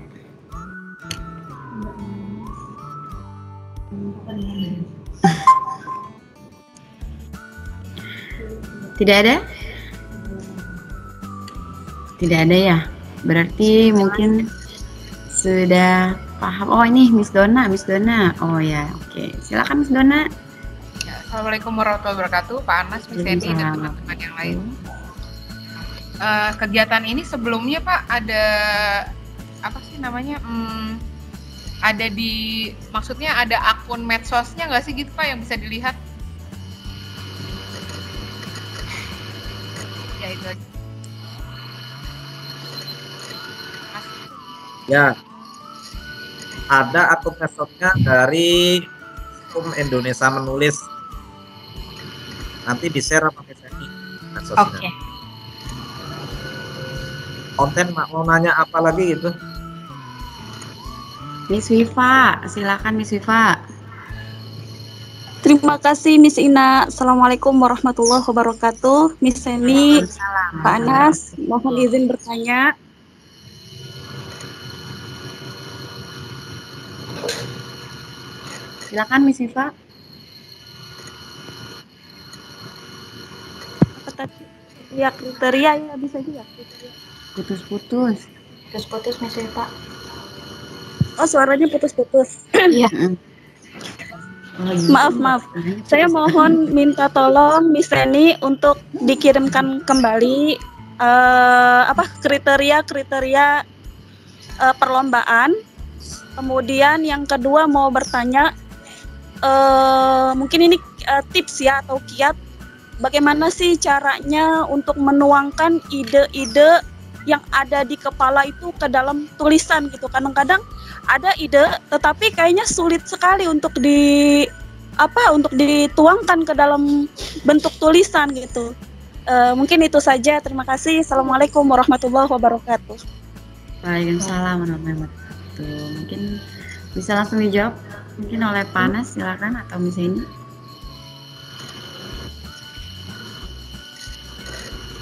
[SPEAKER 1] Tidak ada? Tidak ada ya? Berarti mungkin sudah paham. Oh, ini Miss Dona. Oh ya, oke. Silakan Miss Dona.
[SPEAKER 3] Ya, Assalamualaikum warahmatullahi wabarakatuh, Pak Anas, Miss Eni dan teman-teman yang lain. Kegiatan ini sebelumnya Pak ada apa sih namanya? Ada di, maksudnya ada akun medsosnya nggak sih gitu Pak yang bisa dilihat? Ya itu aja.
[SPEAKER 2] Ya, ada akun medsosnya dari Indonesia Menulis. Nanti di-share sama Miss Eni medsosnya.
[SPEAKER 3] Oke.
[SPEAKER 2] Konten mau nanya apa lagi gitu?
[SPEAKER 1] Miss Wifa, silakan Miss Wifa.
[SPEAKER 8] Terima kasih Miss Ina. Assalamualaikum warahmatullahi wabarakatuh. Miss Seni, Pak Anas, mohon izin bertanya.
[SPEAKER 1] Silakan Miss Siva.
[SPEAKER 8] Apa tadi? Ya kriteria ya bisa juga kriteria.
[SPEAKER 1] Putus-putus.
[SPEAKER 6] Putus-putus Miss Siva.
[SPEAKER 8] Oh, suaranya putus-putus.
[SPEAKER 6] Iya.
[SPEAKER 8] Maaf. Saya mohon minta tolong Miss Seni untuk dikirimkan kembali kriteria perlombaan. Kemudian yang kedua mau bertanya, mungkin ini tips ya atau kiat, bagaimana sih caranya untuk menuangkan ide-ide yang ada di kepala itu ke dalam tulisan gitu. Kadang-kadang ada ide tetapi kayaknya sulit sekali untuk dituangkan ke dalam bentuk tulisan gitu. Mungkin itu saja. Terima kasih. Assalamualaikum warahmatullahi wabarakatuh.
[SPEAKER 1] Waalaikumsalam warahmatullahi wabarakatuh. Mungkin bisa langsung dijawab mungkin oleh Pak Anas, silakan, atau Miss Eni.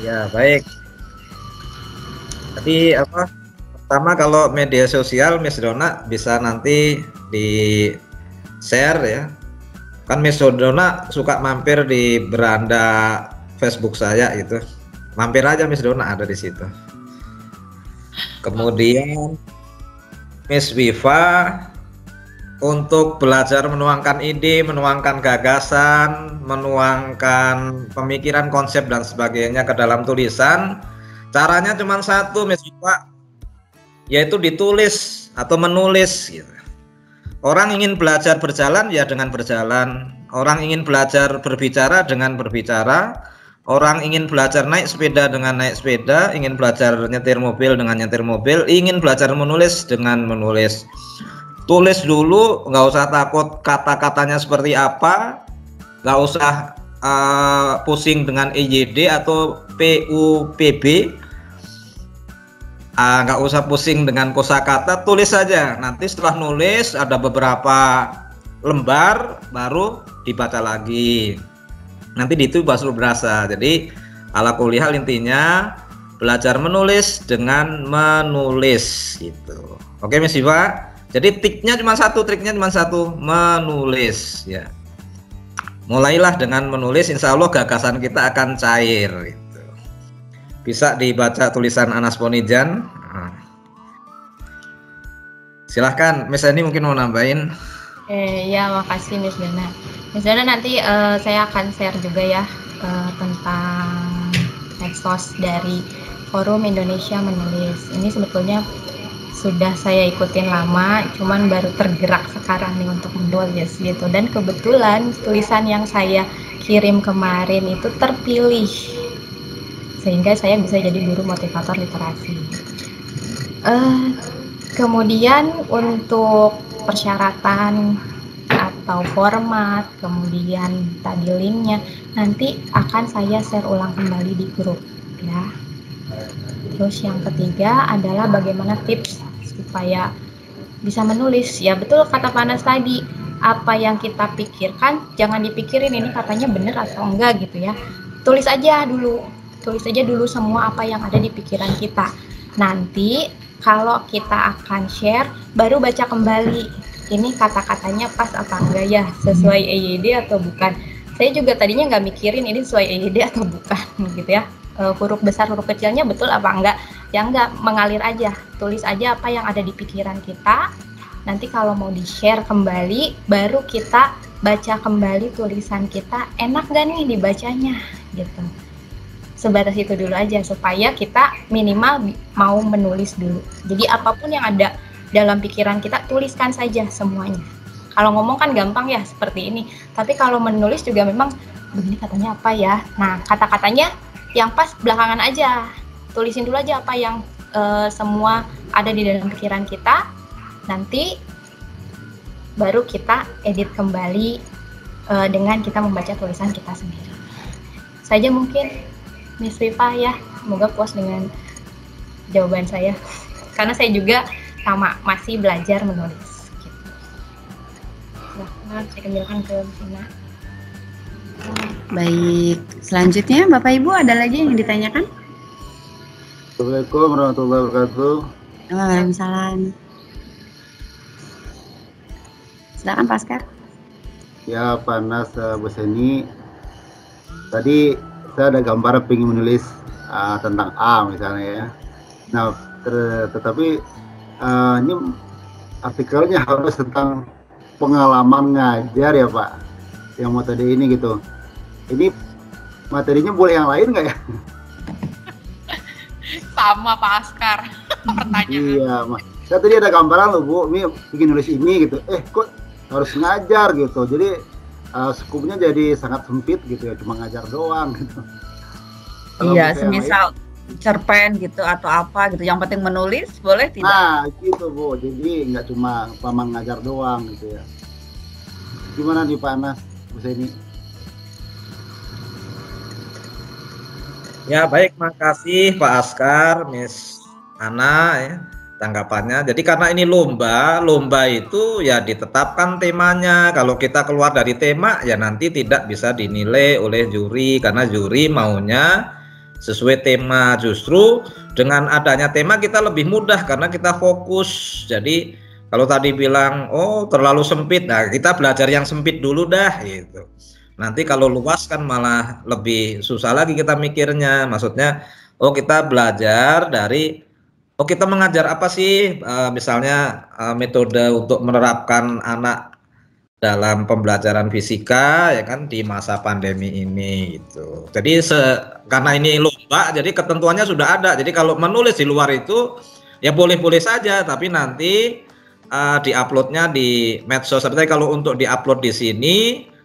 [SPEAKER 2] Ya, baik. Tadi pertama kalau media sosial Miss Dona bisa nanti di share ya. Kan Miss Dona suka mampir di beranda Facebook saya gitu. Mampir aja Miss Dona, ada di situ. Kemudian Miss Viva untuk belajar menuangkan ide, menuangkan gagasan, menuangkan pemikiran, konsep dan sebagainya ke dalam tulisan. Caranya cuma satu Miss Viva, yaitu ditulis atau menulis gitu. Orang ingin belajar berjalan ya dengan berjalan. Orang ingin belajar berbicara dengan berbicara. Orang ingin belajar naik sepeda dengan naik sepeda. Ingin belajar nyetir mobil dengan nyetir mobil. Ingin belajar menulis dengan menulis. Tulis dulu, nggak usah takut kata-katanya seperti apa. Nggak usah pusing dengan EYD atau PUPB. Nggak usah pusing dengan kosakata, tulis saja. Nanti setelah nulis ada beberapa lembar baru dibaca lagi. Nanti itu baru berasa. Jadi ala kuliah intinya belajar menulis dengan menulis gitu. Oke Miss Siva. Jadi triknya cuma satu, menulis ya. Mulailah dengan menulis, insya Allah gagasan kita akan cair gitu. Bisa dibaca tulisan Anas Ponijan. Silahkan Miss Eni mungkin mau nambahin.
[SPEAKER 6] Ya, makasih Miss Dana. Miss Dana nanti saya akan share juga ya tentang medsos dari Forum Indonesia Menulis. Ini sebetulnya sudah saya ikutin lama, cuman baru tergerak sekarang nih untuk menulis gitu. Dan kebetulan tulisan yang saya kirim kemarin itu terpilih, sehingga saya bisa jadi guru motivator literasi. Kemudian untuk persyaratan atau format, kemudian tadi linknya nanti akan saya share ulang kembali di grup ya. Terus yang ketiga adalah bagaimana tips supaya bisa menulis. Ya betul kata Panas tadi, apa yang kita pikirkan jangan dipikirin ini katanya bener atau enggak gitu ya. Tulis aja dulu semua apa yang ada di pikiran kita. Nanti kalau kita akan share baru baca kembali ini kata-katanya pas apa enggak ya, sesuai EYD atau bukan. Saya juga tadinya nggak mikirin ini sesuai EYD atau bukan gitu ya. Huruf besar huruf kecilnya betul apa enggak, ya enggak, mengalir aja, tulis aja apa yang ada di pikiran kita. Nanti kalau mau di share kembali baru kita baca kembali tulisan kita, enak gak nih dibacanya gitu. Sebatas itu dulu aja supaya kita minimal mau menulis dulu. Jadi apapun yang ada dalam pikiran kita tuliskan saja semuanya. Kalau ngomong kan gampang ya seperti ini, tapi kalau menulis juga memang begini katanya apa ya. Nah kata-katanya yang pas belakangan aja, tulisin dulu aja apa yang semua ada di dalam pikiran kita, nanti baru kita edit kembali dengan kita membaca tulisan kita sendiri. Saja mungkin Miss Viva ya, semoga puas dengan jawaban saya, karena saya juga sama masih belajar menulis. Gitu. Silahkan saya kembalikan ke Vina.
[SPEAKER 1] Baik, selanjutnya Bapak Ibu ada lagi yang ditanyakan?
[SPEAKER 5] Assalamualaikum warahmatullahi wabarakatuh.
[SPEAKER 1] Waalaikumsalam. Silakan Pak Askar.
[SPEAKER 5] Ya, Panas Bu Seni. Tadi saya ada gambar pengen menulis tentang A misalnya ya. Nah, tetapi ini artikelnya harus tentang pengalaman ngajar ya Pak, yang materi ini gitu. Ini materinya boleh yang lain nggak ya?
[SPEAKER 3] Sama Pak Askar pertanyaan.
[SPEAKER 5] Iya, Mas. Saya tadi ada gambaran loh Bu, ini bikin nulis ini gitu. Kok harus ngajar gitu. Jadi skupnya jadi sangat sempit gitu ya, cuma ngajar doang gitu.
[SPEAKER 9] Iya, semisal cerpen gitu atau apa gitu. Yang penting menulis, boleh tidak?
[SPEAKER 5] Nah, gitu Bu. Jadi nggak cuma paman ngajar doang gitu ya. Gimana nih Pak Anas, Bu Seni?
[SPEAKER 2] Ya baik, makasih Pak Askar, Miss Ana ya tanggapannya. Jadi karena ini lomba itu ya ditetapkan temanya. Kalau kita keluar dari tema ya nanti tidak bisa dinilai oleh juri karena juri maunya sesuai tema. Justru dengan adanya tema kita lebih mudah karena kita fokus. Jadi kalau tadi bilang oh terlalu sempit, nah kita belajar yang sempit dulu dah gitu. Nanti kalau luas kan malah lebih susah lagi kita mikirnya. Maksudnya, oh kita belajar dari, oh kita mengajar apa sih? Misalnya metode untuk menerapkan anak dalam pembelajaran fisika, ya kan di masa pandemi ini. Gitu. Jadi karena ini lomba, jadi ketentuannya sudah ada. Jadi kalau menulis di luar itu, ya boleh-boleh saja. Tapi nanti diuploadnya di medsos. Seperti kalau untuk diupload di sini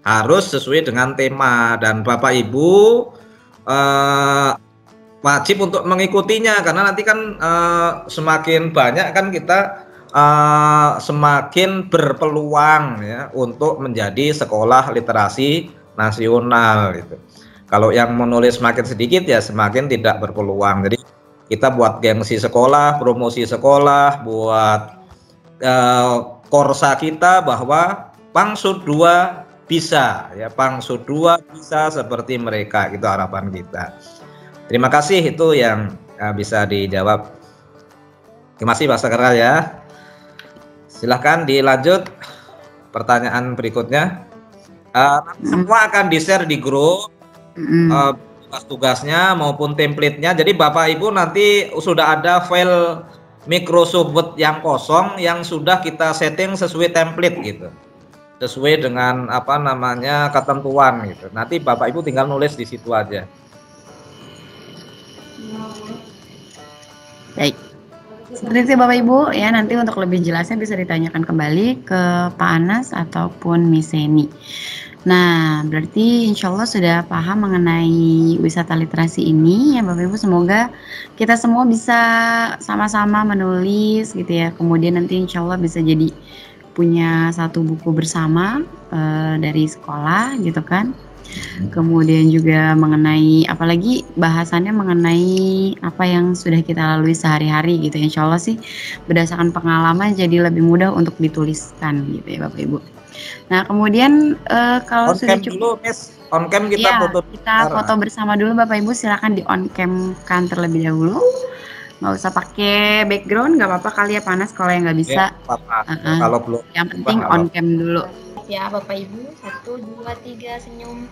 [SPEAKER 2] harus sesuai dengan tema dan Bapak Ibu wajib untuk mengikutinya karena nanti kan semakin banyak kan kita semakin berpeluang ya untuk menjadi sekolah literasi nasional gitu. Kalau yang menulis semakin sedikit ya semakin tidak berpeluang. Jadi kita buat gengsi sekolah, promosi sekolah, buat korsa kita bahwa Pangsud 2 bisa ya, Pangsud 2 bisa seperti mereka, itu harapan kita. Terima kasih, itu yang bisa dijawab. Terima kasih Pak Sakral ya. Silahkan dilanjut pertanyaan berikutnya. Semua akan di-share di grup tugas-tugasnya maupun template-nya. Jadi Bapak Ibu nanti sudah ada file Microsoft Word yang kosong yang sudah kita setting sesuai template gitu. Sesuai dengan apa namanya ketentuan gitu. Nanti Bapak Ibu tinggal nulis di situ aja.
[SPEAKER 1] Baik. Seperti itu Bapak Ibu ya, nanti untuk lebih jelasnya bisa ditanyakan kembali ke Pak Anas ataupun Miss Seni. Nah, berarti insya Allah sudah paham mengenai wisata literasi ini ya Bapak Ibu. Semoga kita semua bisa sama-sama menulis gitu ya. Kemudian nanti insya Allah bisa jadi punya satu buku bersama dari sekolah gitu kan. Kemudian juga mengenai apalagi bahasannya mengenai apa yang sudah kita lalui sehari-hari gitu. Insya Allah sih berdasarkan pengalaman jadi lebih mudah untuk dituliskan gitu ya Bapak Ibu. Nah kemudian kalau sudah cukup
[SPEAKER 2] on cam kita
[SPEAKER 1] ya,
[SPEAKER 2] foto.
[SPEAKER 1] Kita foto bersama dulu Bapak Ibu, silakan di on cam kan terlebih dahulu. Nggak usah pakai background, nggak apa-apa kali ya Panas kalau yang nggak bisa.
[SPEAKER 2] Kalau belum.
[SPEAKER 1] Yang penting on cam dulu.
[SPEAKER 6] Ya Bapak Ibu, 1, 2, 3 senyum.